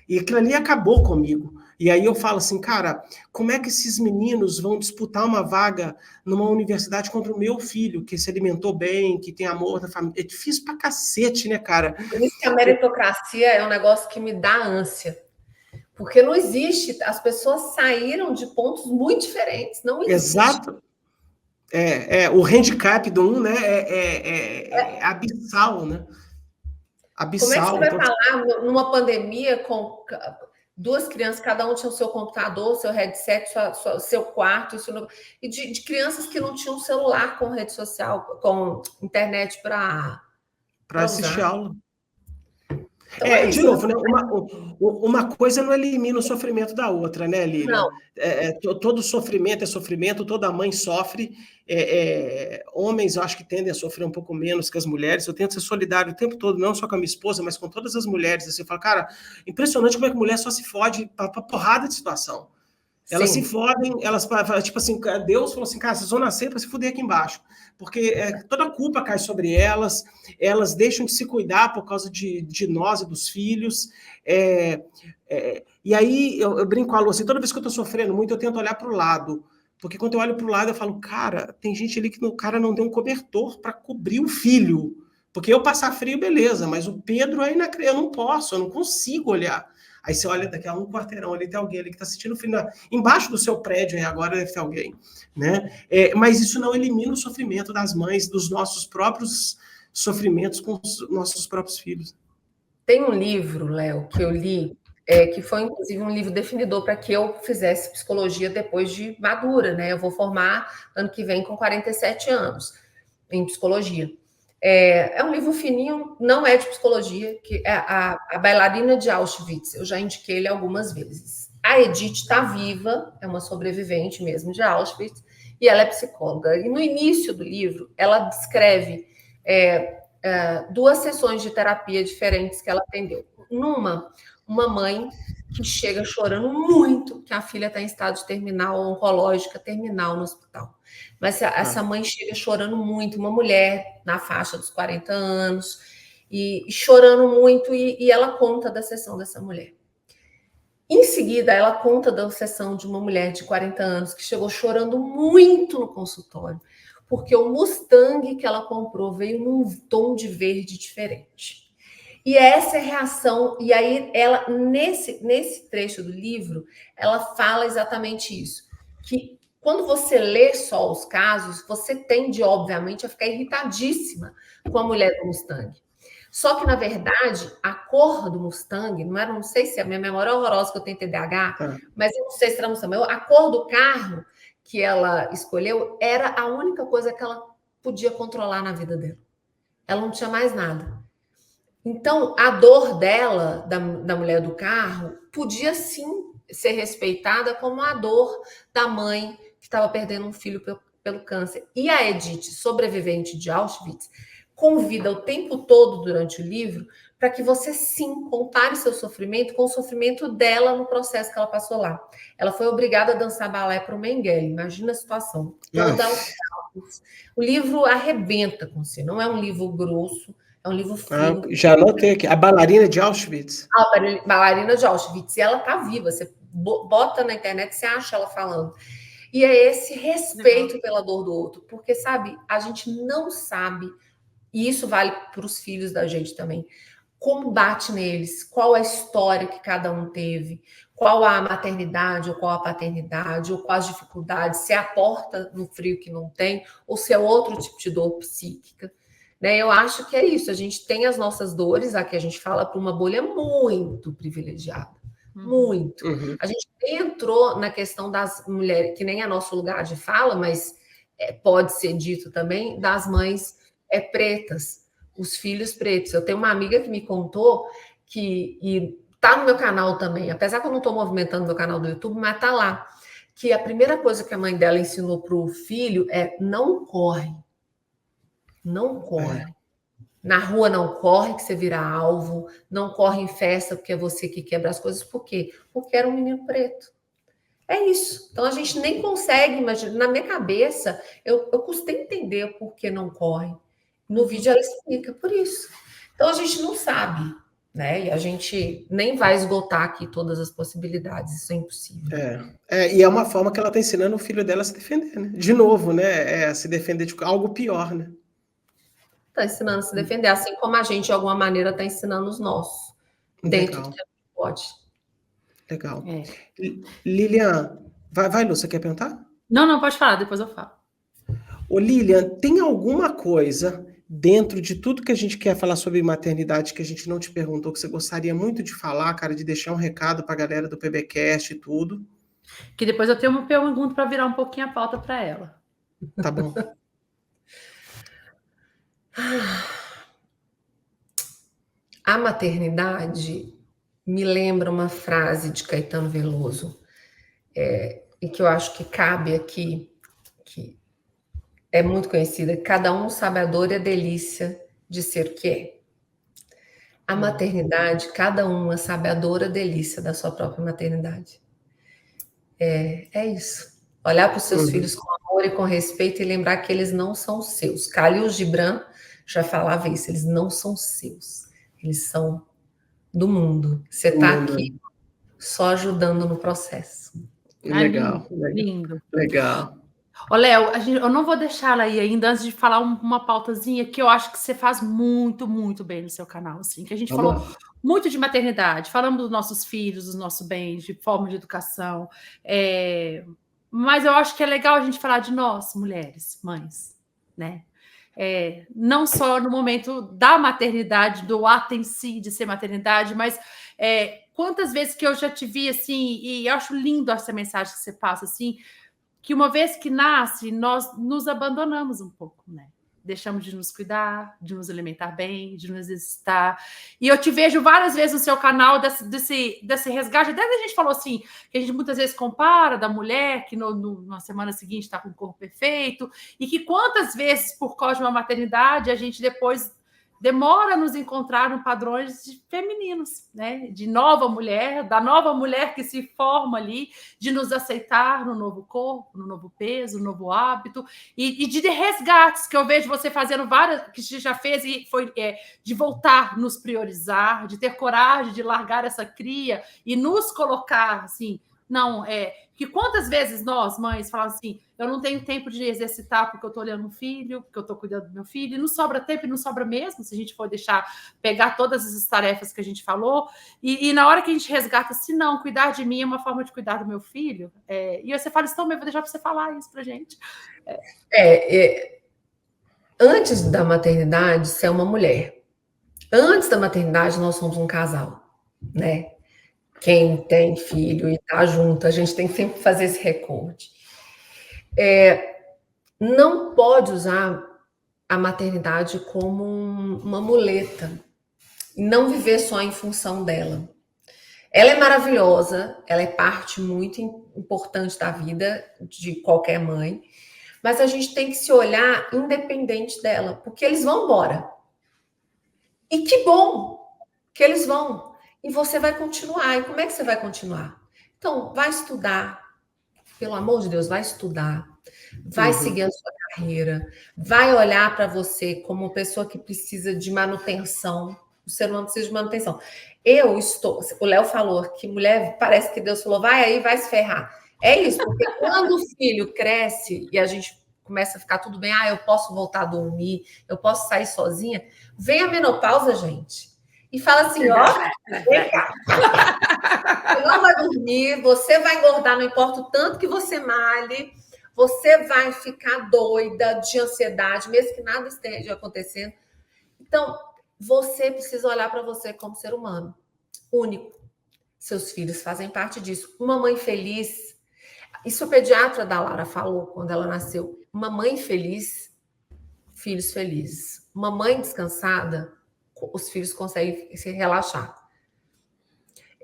E aquilo ali acabou comigo. E aí eu falo assim, cara, como é que esses meninos vão disputar uma vaga numa universidade contra o meu filho, que se alimentou bem, que tem amor da família? É difícil pra cacete, né, cara? Por isso que a meritocracia é um negócio que me dá ânsia. Porque não existe, as pessoas saíram de pontos muito diferentes, não existe. Exato. O handicap do um, né, é abissal, né? Abissal. Como é que você vai falar numa pandemia com 2 crianças, cada um tinha o seu computador, seu headset, seu quarto, e de crianças que não tinham celular com rede social, com internet para assistir aula. Então de novo, né? Uma coisa não elimina o sofrimento da outra, né, Lilian? Não. Todo sofrimento é sofrimento, toda mãe sofre. Homens, eu acho que tendem a sofrer um pouco menos que as mulheres. Eu tento ser solidário o tempo todo, não só com a minha esposa, mas com todas as mulheres. Assim, eu falo, cara, impressionante como é que a mulher só se fode pra porrada de situação. Elas se fodem, elas, tipo assim, Deus falou assim, cara, vocês vão nascer para se fuder aqui embaixo. Porque toda a culpa cai sobre elas, elas deixam de se cuidar por causa de nós e dos filhos. E aí eu brinco com a Lu, assim, toda vez que eu tô sofrendo muito, eu tento olhar para o lado. Porque quando eu olho para o lado, eu falo, cara, tem gente ali que o cara não tem um cobertor para cobrir o filho. Porque eu passar frio, beleza, mas o Pedro aí eu não posso, eu não consigo olhar. Aí você olha daqui a um quarteirão, ali tem alguém ali que está sentindo frio. Embaixo do seu prédio, aí agora deve ter alguém. Né? Mas isso não elimina o sofrimento das mães, dos nossos próprios sofrimentos com os nossos próprios filhos. Tem um livro, Léo, que eu li, que foi, inclusive, um livro definidor para que eu fizesse psicologia depois de madura, né? Eu vou formar ano que vem com 47 anos. em psicologia. É um livro fininho, não é de psicologia, que é a Bailarina de Auschwitz. Eu já indiquei ele algumas vezes. A Edith está viva, é uma sobrevivente mesmo de Auschwitz, e ela é psicóloga. E no início do livro, ela descreve 2 sessões de terapia diferentes que ela atendeu. Uma mãe que chega chorando muito que a filha está em estado terminal, oncológica terminal no hospital. Mas essa mãe chega chorando muito, uma mulher na faixa dos 40 anos, e chorando muito, e ela conta da sessão dessa mulher. Em seguida, ela conta da sessão de uma mulher de 40 anos que chegou chorando muito no consultório, porque o Mustang que ela comprou veio num tom de verde diferente. E essa é a reação, e aí ela, nesse trecho do livro, ela fala exatamente isso, que quando você lê só os casos, você tende, obviamente, a ficar irritadíssima com a mulher do Mustang. Só que, na verdade, a cor do Mustang, não sei se a minha memória é horrorosa, que eu tenho TDAH, mas eu não sei se era Mustang, a cor do carro que ela escolheu era a única coisa que ela podia controlar na vida dela. Ela não tinha mais nada. Então, a dor dela, da mulher do carro, podia sim ser respeitada como a dor da mãe que estava perdendo um filho pelo câncer. E a Edith, sobrevivente de Auschwitz, convida o tempo todo durante o livro para que você, sim, compare seu sofrimento com o sofrimento dela no processo que ela passou lá. Ela foi obrigada a dançar balé para o Mengele. Imagina a situação. O livro arrebenta com você. Não é um livro grosso, é um livro fino. Já anotei aqui. A Bailarina de Auschwitz. A Bailarina de Auschwitz. E ela está viva. Você bota na internet, você acha ela falando. E é esse respeito pela dor do outro. Porque, sabe, a gente não sabe, e isso vale para os filhos da gente também, como bate neles, qual a história que cada um teve, qual a maternidade, ou qual a paternidade, ou quais dificuldades, se é a porta no frio que não tem, ou se é outro tipo de dor psíquica. Né? Eu acho que é isso, a gente tem as nossas dores, aqui a gente fala para uma bolha muito privilegiada, muito. A gente entrou na questão das mulheres, que nem é nosso lugar de fala, mas pode ser dito também, das mães pretas, os filhos pretos. Eu tenho uma amiga que me contou e tá no meu canal também, apesar que eu não estou movimentando meu canal do YouTube, mas tá lá, que a primeira coisa que a mãe dela ensinou para o filho é: não corre. Não corre. Na rua não corre, que você vira alvo. Não corre em festa, porque é você que quebra as coisas. Por quê? Porque era um menino preto. É isso. Então, a gente nem consegue imaginar. Na minha cabeça, eu custei entender por que não corre. No vídeo ela explica por isso. Então, a gente não sabe, né? E a gente nem vai esgotar aqui todas as possibilidades. Isso é impossível. E é uma forma que ela está ensinando o filho dela a se defender, né? De novo, né? A se defender de algo pior, né? Está ensinando a se defender, assim como a gente, de alguma maneira, está ensinando os nossos. Dentro do que a gente pode. Legal. Lilian, vai, Lu, você quer perguntar? Não, pode falar, depois eu falo. Ô, Lilian, tem alguma coisa dentro de tudo que a gente quer falar sobre maternidade que a gente não te perguntou, que você gostaria muito de falar, cara, de deixar um recado para a galera do PBcast e tudo? Que depois eu tenho uma pergunta para virar um pouquinho a pauta para ela. Tá bom. A maternidade me lembra uma frase de Caetano Veloso, e que eu acho que cabe aqui, que é muito conhecida: cada um sabe a dor e a delícia de ser o que é. A maternidade, cada uma sabe a dor e a delícia da sua própria maternidade. É isso. Olhar para os seus filhos com amor e com respeito e lembrar que eles não são seus. Khalil Gibran já falava isso: eles não são seus, eles são do mundo. Você está aqui só ajudando no processo. Legal. Lindo. Legal. Ô, Léo, eu não vou deixar ela aí ainda, antes de falar uma pautazinha que eu acho que você faz muito, muito bem no seu canal, assim, que a gente falou muito de maternidade, falamos dos nossos filhos, dos nossos bens, de forma de educação, mas eu acho que é legal a gente falar de nós, mulheres, mães, né? Não só no momento da maternidade, do ato em si de ser maternidade, mas quantas vezes que eu já te vi assim, e eu acho lindo essa mensagem que você passa, assim, que uma vez que nasce, nós nos abandonamos um pouco, né? deixamos de nos cuidar, de nos alimentar bem, de nos exercitar. E eu te vejo várias vezes no seu canal desse resgate. Até a gente falou assim, que a gente muitas vezes compara da mulher que na semana seguinte está com o corpo perfeito, e que quantas vezes, por causa de uma maternidade, a gente depois demora a nos encontrar em padrões femininos, né? De nova mulher, da nova mulher que se forma ali, de nos aceitar no novo corpo, no novo peso, no novo hábito, e de resgates, que eu vejo você fazendo várias, que você já fez, e foi de voltar, nos priorizar, de ter coragem de largar essa cria e nos colocar assim. Não, que quantas vezes nós, mães, falamos assim, eu não tenho tempo de exercitar porque eu estou olhando o filho, porque eu estou cuidando do meu filho, e não sobra tempo, e não sobra mesmo, se a gente for deixar pegar todas essas tarefas que a gente falou, e na hora que a gente resgata, se não, cuidar de mim é uma forma de cuidar do meu filho, e você fala, então, eu vou deixar para você falar isso pra gente. Antes da maternidade, você é uma mulher. Antes da maternidade, nós somos um casal, né? Quem tem filho e tá junto, a gente tem que sempre fazer esse recorte. Não pode usar a maternidade como uma muleta e não viver só em função dela. Ela é maravilhosa, ela é parte muito importante da vida de qualquer mãe, mas a gente tem que se olhar independente dela, porque eles vão embora. E que bom que eles vão. E você vai continuar. E como é que você vai continuar? Então, vai estudar. Pelo amor de Deus, vai estudar. Vai seguir a sua carreira. Vai olhar para você como uma pessoa que precisa de manutenção. O ser humano precisa de manutenção. O Léo falou que mulher, parece que Deus falou, vai aí, vai se ferrar. É isso, porque quando o filho cresce e a gente começa a ficar tudo bem, eu posso voltar a dormir, eu posso sair sozinha, vem a menopausa, gente. E fala assim, vem cá. Você não vai dormir, você vai engordar, não importa o tanto que você malhe, você vai ficar doida de ansiedade, mesmo que nada esteja acontecendo. Então, você precisa olhar para você como ser humano, único. Seus filhos fazem parte disso. Uma mãe feliz, isso a pediatra da Lara falou quando ela nasceu, uma mãe feliz, filhos felizes. Uma mãe descansada, os filhos conseguem se relaxar.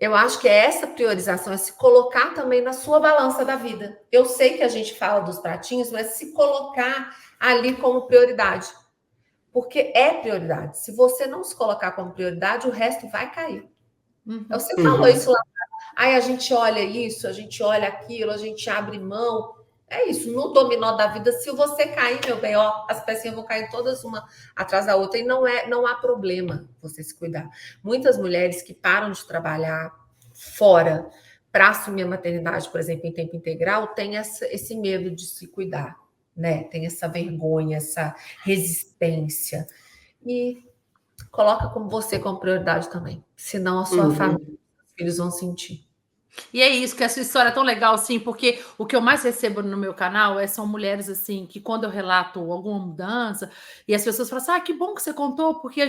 Eu acho que essa priorização é se colocar também na sua balança da vida. Eu sei que a gente fala dos pratinhos, mas se colocar ali como prioridade. Porque é prioridade. Se você não se colocar como prioridade, o resto vai cair. Você falou isso lá. A gente olha isso, a gente olha aquilo, a gente abre mão. É isso, no dominó da vida, se você cair, meu bem, as pecinhas vão cair todas uma atrás da outra, e não há problema você se cuidar. Muitas mulheres que param de trabalhar fora para assumir a maternidade, por exemplo, em tempo integral, têm esse medo de se cuidar, né? Tem essa vergonha, essa resistência. E coloca como você como prioridade também, senão a sua família, os filhos vão sentir. E é isso, que a sua história é tão legal, assim, porque o que eu mais recebo no meu canal são mulheres, assim, que quando eu relato alguma mudança, e as pessoas falam assim, que bom que você contou, porque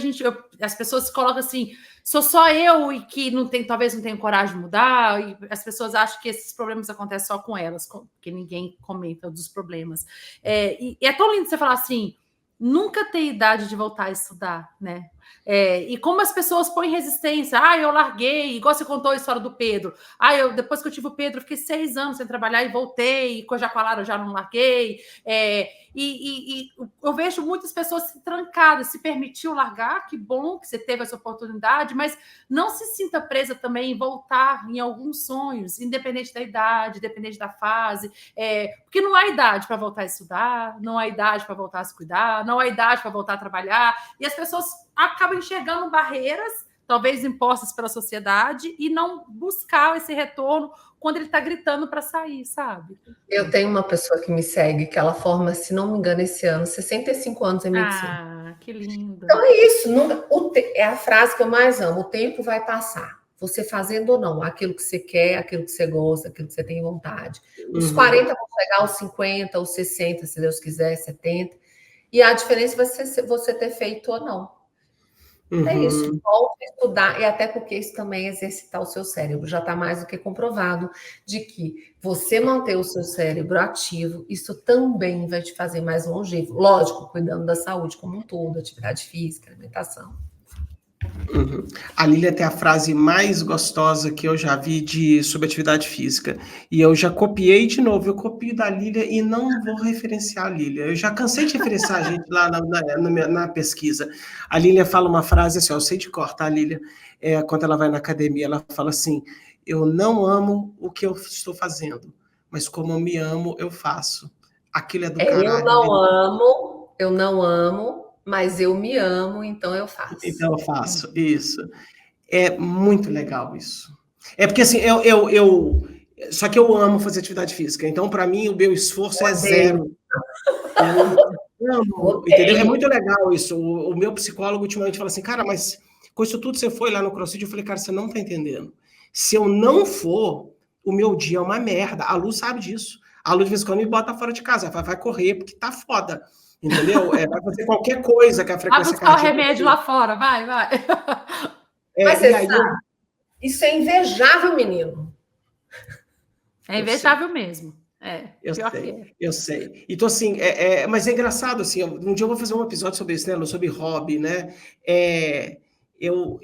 as pessoas se colocam assim, sou só eu e que talvez não tenho coragem de mudar, e as pessoas acham que esses problemas acontecem só com elas, porque ninguém comenta dos problemas. E é tão lindo você falar assim, nunca tem idade de voltar a estudar, né? E como as pessoas põem resistência, eu larguei, igual você contou a história do Pedro, depois que eu tive o Pedro, eu fiquei 6 anos sem trabalhar e voltei, e com a Jaqualara eu já não larguei, e eu vejo muitas pessoas se trancadas, se permitiu largar, que bom que você teve essa oportunidade, mas não se sinta presa também em voltar em alguns sonhos, independente da idade, independente da fase, porque não há idade para voltar a estudar, não há idade para voltar a se cuidar, não há idade para voltar a trabalhar, e as pessoas acabam enxergando barreiras, talvez impostas pela sociedade, e não buscar esse retorno quando ele está gritando para sair, sabe? Eu tenho uma pessoa que me segue, que ela forma, se não me engano, esse ano, 65 anos em medicina. Que lindo. Então é isso, é a frase que eu mais amo, o tempo vai passar. Você fazendo ou não, aquilo que você quer, aquilo que você gosta, aquilo que você tem vontade. Os 40 vão chegar aos 50, aos 60, se Deus quiser, 70. E a diferença vai ser você ter feito ou não. É isso, Uhum. volte a estudar, e até porque isso também é exercitar o seu cérebro. Já está mais do que comprovado de que você manter o seu cérebro ativo, isso também vai te fazer mais longevo. Lógico, cuidando da saúde como um todo, atividade física, alimentação. Uhum. A Lília tem a frase mais gostosa que eu já vi sobre atividade física. E eu já copiei de novo. Eu copio da Lília e não vou referenciar a Lília. Eu já cansei de referenciar a gente lá na pesquisa. A Lília fala uma frase assim, ó, eu sei de cor, tá, Lília? Quando ela vai na academia, ela fala assim, eu não amo o que eu estou fazendo, mas como eu me amo, eu faço. Aquilo é do caralho, Lília. Eu não amo, mas eu me amo, então eu faço. Então eu faço isso. É muito legal isso. É porque assim, só que eu amo fazer atividade física, então para mim o meu esforço é Odeio, zero. Eu amo, entendeu? É odeio. muito legal isso. O meu psicólogo ultimamente fala assim, cara, mas com isso tudo você foi lá no CrossFit? Eu falei, cara, você não tá entendendo. Se eu não for, o meu dia é uma merda. A Lu sabe disso. A Lu de vez em quando me bota fora de casa, vai correr porque tá foda. Entendeu? Vai fazer qualquer coisa que a Vai frequência buscar o cardíaca. remédio lá fora, vai, vai. Mas E você aí sabe, isso é invejável, menino. É eu sei. invejável mesmo. Eu Pior que sei, é. eu sei. Então, assim, mas é engraçado, assim, um dia eu vou fazer um episódio sobre isso, né, Lu, sobre hobby, né? Eu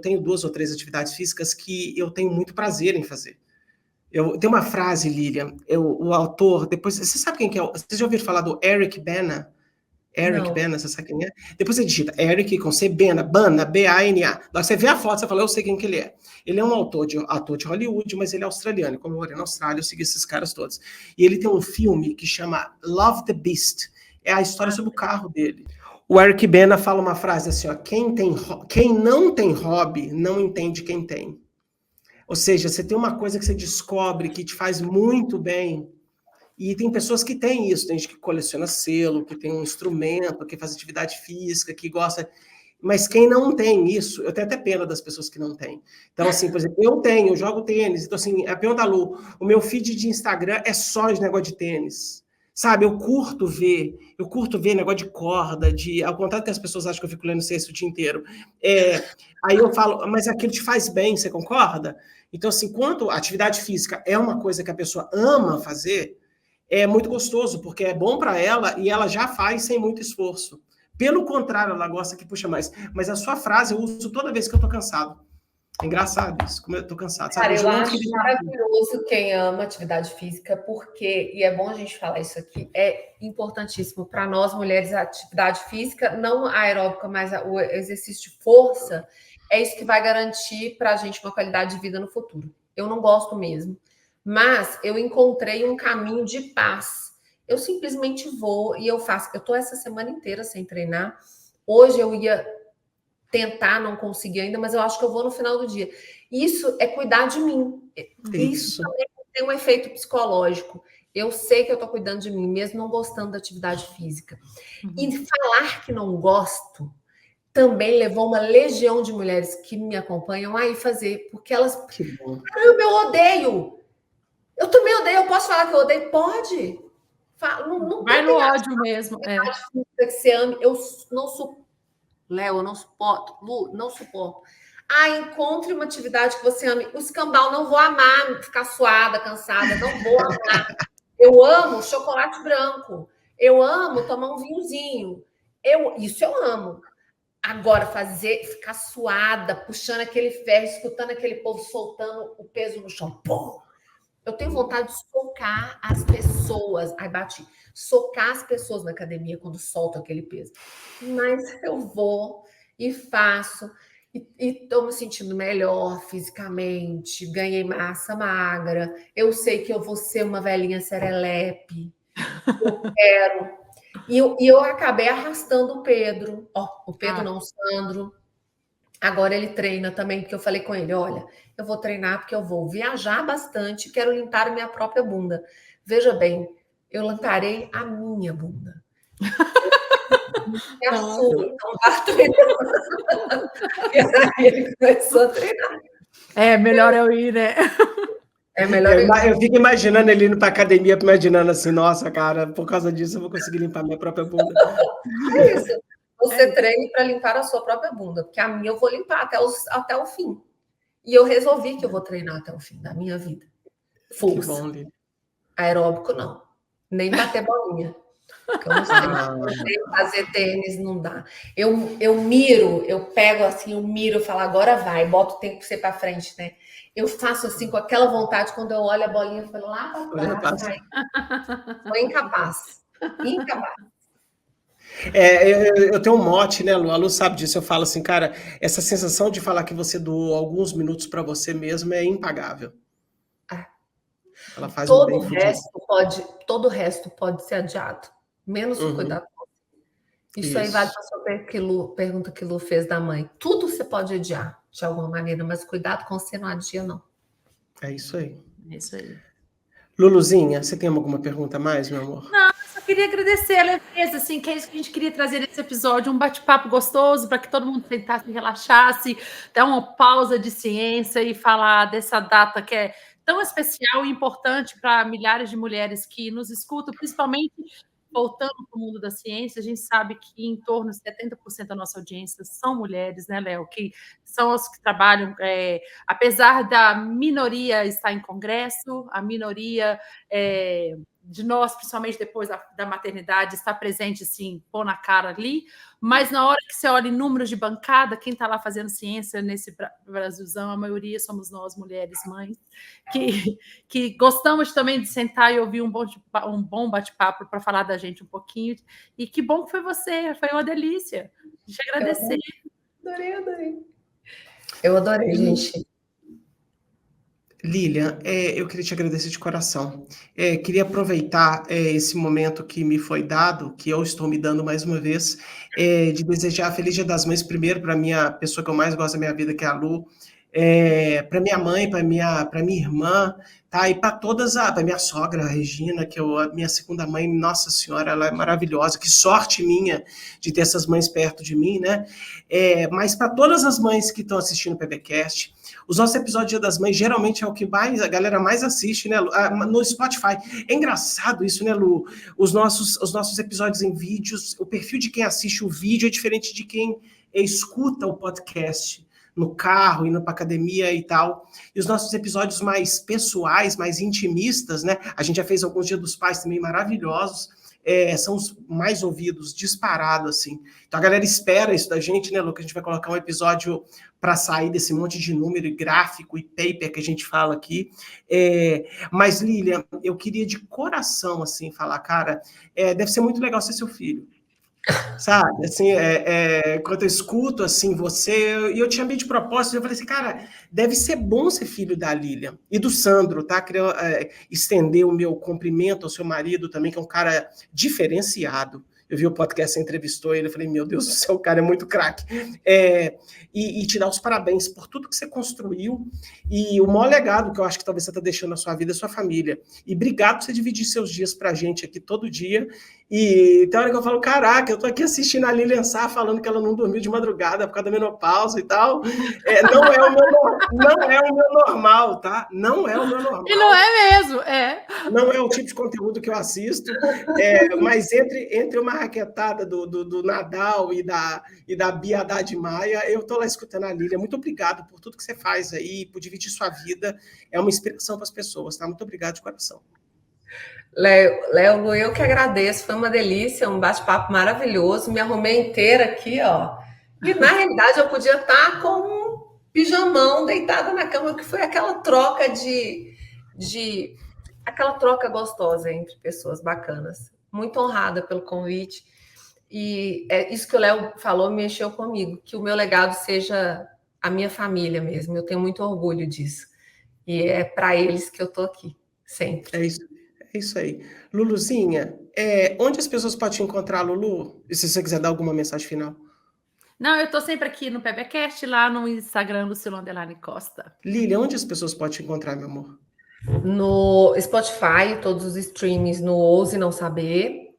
tenho 2 ou 3 atividades físicas que eu tenho muito prazer em fazer. Tem uma frase, Lilian, o autor, depois, você sabe quem que é? Vocês já ouviram falar do Eric Bana? Eric Não, Bana, você sabe quem é? Depois você digita Eric com C, Bana, B-A-N-A. Você vê a foto, você fala, eu sei quem que ele é. Ele é um ator de Hollywood, mas ele é australiano. Como eu morei na Austrália, eu segui esses caras todos. E ele tem um filme que chama Love the Beast. É a história sobre o carro dele. O Eric Bana fala uma frase assim, ó, quem não tem hobby não entende quem tem. Ou seja, você tem uma coisa que você descobre que te faz muito bem, e tem pessoas que têm isso, tem gente que coleciona selo, que tem um instrumento, que faz atividade física, que gosta. Mas quem não tem isso, eu tenho até pena das pessoas que não têm. Então, assim, por exemplo, eu jogo tênis. Então, assim, a pergunta da Lu, o meu feed de Instagram é só de negócio de tênis. Sabe, eu curto ver negócio de corda, ao contrário que as pessoas acham que eu fico lendo texto o dia inteiro. Aí eu falo, mas aquilo te faz bem, você concorda? Então, assim, quanto a atividade física é uma coisa que a pessoa ama fazer, é muito gostoso, porque é bom para ela e ela já faz sem muito esforço. Pelo contrário, ela gosta que puxa mais. Mas a sua frase eu uso toda vez que eu estou cansado. É engraçado isso, como eu estou cansado. Sabe? cara, Hoje eu eu não acho queria. maravilhoso quem ama atividade física, porque, e é bom a gente falar isso aqui, é importantíssimo para nós mulheres a atividade física, não a aeróbica, mas o exercício de força, é isso que vai garantir para a gente uma qualidade de vida no futuro. Eu não gosto mesmo, mas eu encontrei um caminho de paz. Eu simplesmente vou e eu faço. Eu estou essa semana inteira sem treinar. Hoje eu ia tentar, não conseguir ainda, mas eu acho que eu vou no final do dia. Isso é cuidar de mim. Isso também tem um efeito psicológico. Eu sei que eu estou cuidando de mim, mesmo não gostando da atividade física. E falar que não gosto também levou uma legião de mulheres que me acompanham a ir fazer, porque elas... Que bom. Caramba, eu odeio! Eu também odeio, eu posso falar que eu odeio? Pode! Não Vai no ódio mesmo. que você ame, eu não suporto. Léo, eu não suporto. Lu, não suporto. Encontre uma atividade que você ame. O escambau, não vou amar ficar suada, cansada, não vou amar. Eu amo chocolate branco. Eu amo tomar um vinhozinho. Isso eu amo. Agora, ficar suada, puxando aquele ferro, escutando aquele povo soltando o peso no chão. Pum! Eu tenho vontade de socar as pessoas. Bati. Socar as pessoas na academia quando solto aquele peso. Mas eu vou e faço. E estou me sentindo melhor fisicamente. Ganhei massa magra. Eu sei que eu vou ser uma velhinha serelepe. Eu quero. E eu acabei arrastando o Pedro. O Pedro não, o Sandro. Agora ele treina também, porque eu falei com ele, olha, eu vou treinar porque eu vou viajar bastante, quero limpar a minha própria bunda. Veja bem, eu limparei a minha bunda. É a sua, então vá treinar. E aí ele começou a treinar. Melhor eu ir, né? É melhor eu fico imaginando ele indo para academia, imaginando assim, nossa, cara, por causa disso eu vou conseguir limpar minha própria bunda. É isso. você treine para limpar a sua própria bunda, porque a minha eu vou limpar até o fim. E eu resolvi que eu vou treinar até o fim da minha vida. Força. Que bom, Lília. Aeróbico, não. Nem bater bolinha. Eu não sei fazer tênis, não dá. Eu miro, eu pego assim, eu miro, eu falo, agora vai, boto o tempo pra você para frente, né? Eu faço assim, com aquela vontade, quando eu olho a bolinha, eu falo, lá para trás. Sou incapaz. Incapaz. Eu tenho um mote, né, Lu? A Lu sabe disso. Eu falo assim, cara, essa sensação de falar que você doou alguns minutos para você mesmo é impagável. Ela faz um bem todo o resto pode ser adiado, menos o cuidado. Isso aí vale para a sua pergunta que Lu fez da mãe. Tudo você pode adiar de alguma maneira, mas cuidado com você não adia, não. É isso aí. É isso aí. Luluzinha, você tem alguma pergunta a mais, meu amor? Não, só queria agradecer a leveza, assim, que é isso que a gente queria trazer nesse episódio, um bate-papo gostoso para que todo mundo sentasse, relaxasse, dar uma pausa de ciência e falar dessa data que é tão especial e importante para milhares de mulheres que nos escutam, principalmente voltando para o mundo da ciência. A gente sabe que em torno de 70% da nossa audiência são mulheres, né, Léo? Que são as que trabalham, apesar da minoria estar em congresso, a minoria de nós, principalmente depois da maternidade, está presente, assim, pôr na cara ali, mas na hora que você olha em números de bancada, quem está lá fazendo ciência nesse Brasilzão, a maioria somos nós, mulheres, mães, que gostamos também de sentar e ouvir um bom bate-papo para falar da gente um pouquinho, e que bom que foi você, foi uma delícia. Deixa eu agradecer. Adorei. Eu adorei, gente. Lilian, eu queria te agradecer de coração. Queria aproveitar esse momento que me foi dado, que eu estou me dando mais uma vez, de desejar Feliz Dia das Mães primeiro para a minha pessoa que eu mais gosto da minha vida, que é a Lu, para minha mãe, para minha irmã, tá? E para para minha sogra, a Regina, que a minha segunda mãe, Nossa Senhora, ela é maravilhosa. Que sorte minha de ter essas mães perto de mim, né? Mas para todas as mães que estão assistindo o PBcast, os nossos episódios Dia das Mães geralmente é o que a galera mais assiste, né, Lu? No Spotify. É engraçado isso, né, Lu? Os nossos episódios em vídeos, o perfil de quem assiste o vídeo é diferente de quem escuta o podcast no carro, indo para academia e tal. E os nossos episódios mais pessoais, mais intimistas, né? A gente já fez alguns Dia dos Pais também maravilhosos. São os mais ouvidos, disparado, assim. Então a galera espera isso da gente, né, Lu? Que a gente vai colocar um episódio para sair desse monte de número e gráfico e paper que a gente fala aqui. Mas, Lilian, eu queria de coração, assim, falar, cara, deve ser muito legal ser seu filho. Sabe, assim, quando eu escuto, assim, você, e eu te chamei de propósito, eu falei assim, cara, deve ser bom ser filho da Lilian e do Sandro, tá? Queria estender o meu cumprimento ao seu marido também, que é um cara diferenciado. Eu vi o podcast, você entrevistou ele, eu falei, meu Deus do céu, o cara é muito craque. E te dar os parabéns por tudo que você construiu e o maior legado que eu acho que talvez você está deixando na sua vida é a sua família. E obrigado por você dividir seus dias pra gente aqui todo dia. E tem hora que eu falo, caraca, eu tô aqui assistindo a Lilian Sá falando que ela não dormiu de madrugada por causa da menopausa e tal. Não é o meu normal, tá? Não é o meu normal. E não é mesmo, Não é o tipo de conteúdo que eu assisto, mas entre uma raquetada do Nadal e da Bia Haddad Maia, eu tô lá escutando a Lilian. Muito obrigado por tudo que você faz aí, por dividir sua vida. É uma inspiração para as pessoas, tá? Muito obrigado de coração. Léo, eu que agradeço, foi uma delícia, um bate-papo maravilhoso, me arrumei inteira aqui, ó. E na realidade eu podia estar com um pijamão deitada na cama, que foi aquela troca aquela troca gostosa entre pessoas bacanas. Muito honrada pelo convite. E isso que o Léo falou mexeu comigo, que o meu legado seja a minha família mesmo. Eu tenho muito orgulho disso. E é para eles que eu tô aqui, sempre. É isso aí. Luluzinha, onde as pessoas podem te encontrar, Lulu? E se você quiser dar alguma mensagem final. Não, eu estou sempre aqui no PBcast, lá no Instagram, Lucila_Costa. Lilian, onde as pessoas podem te encontrar, meu amor? No Spotify, todos os streamings no Ouse Não Saber.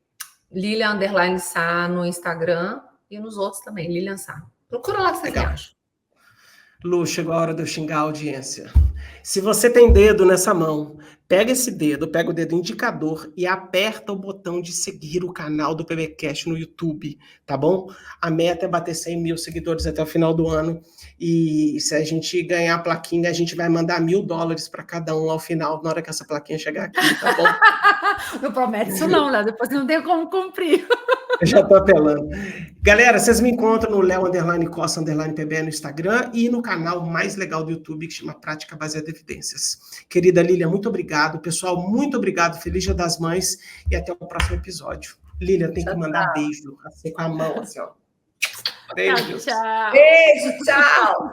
Lilian_Sá no Instagram e nos outros também, Lilian Sá. Procura lá que vocês acham. Lu, chegou a hora de eu xingar a audiência. Se você tem dedo nessa mão, pega esse dedo, pega o dedo indicador e aperta o botão de seguir o canal do PBcast no YouTube, tá bom? A meta é bater 100 mil seguidores até o final do ano. E se a gente ganhar a plaquinha, a gente vai mandar $1.000 para cada um ao final, na hora que essa plaquinha chegar aqui, tá bom? Não promete isso não, Léo. Depois não tem como cumprir. Eu já tô apelando. Galera, vocês me encontram no Leo_Costa_PB no Instagram e no canal mais legal do YouTube, que chama Prática Baseada em Evidências. Querida Lília, muito obrigado. Pessoal, muito obrigado. Feliz Dia das Mães e até o próximo episódio. Lília, tem que mandar beijo, assim, com a mão, assim, ó. Beijo. Tchau. Beijo, tchau!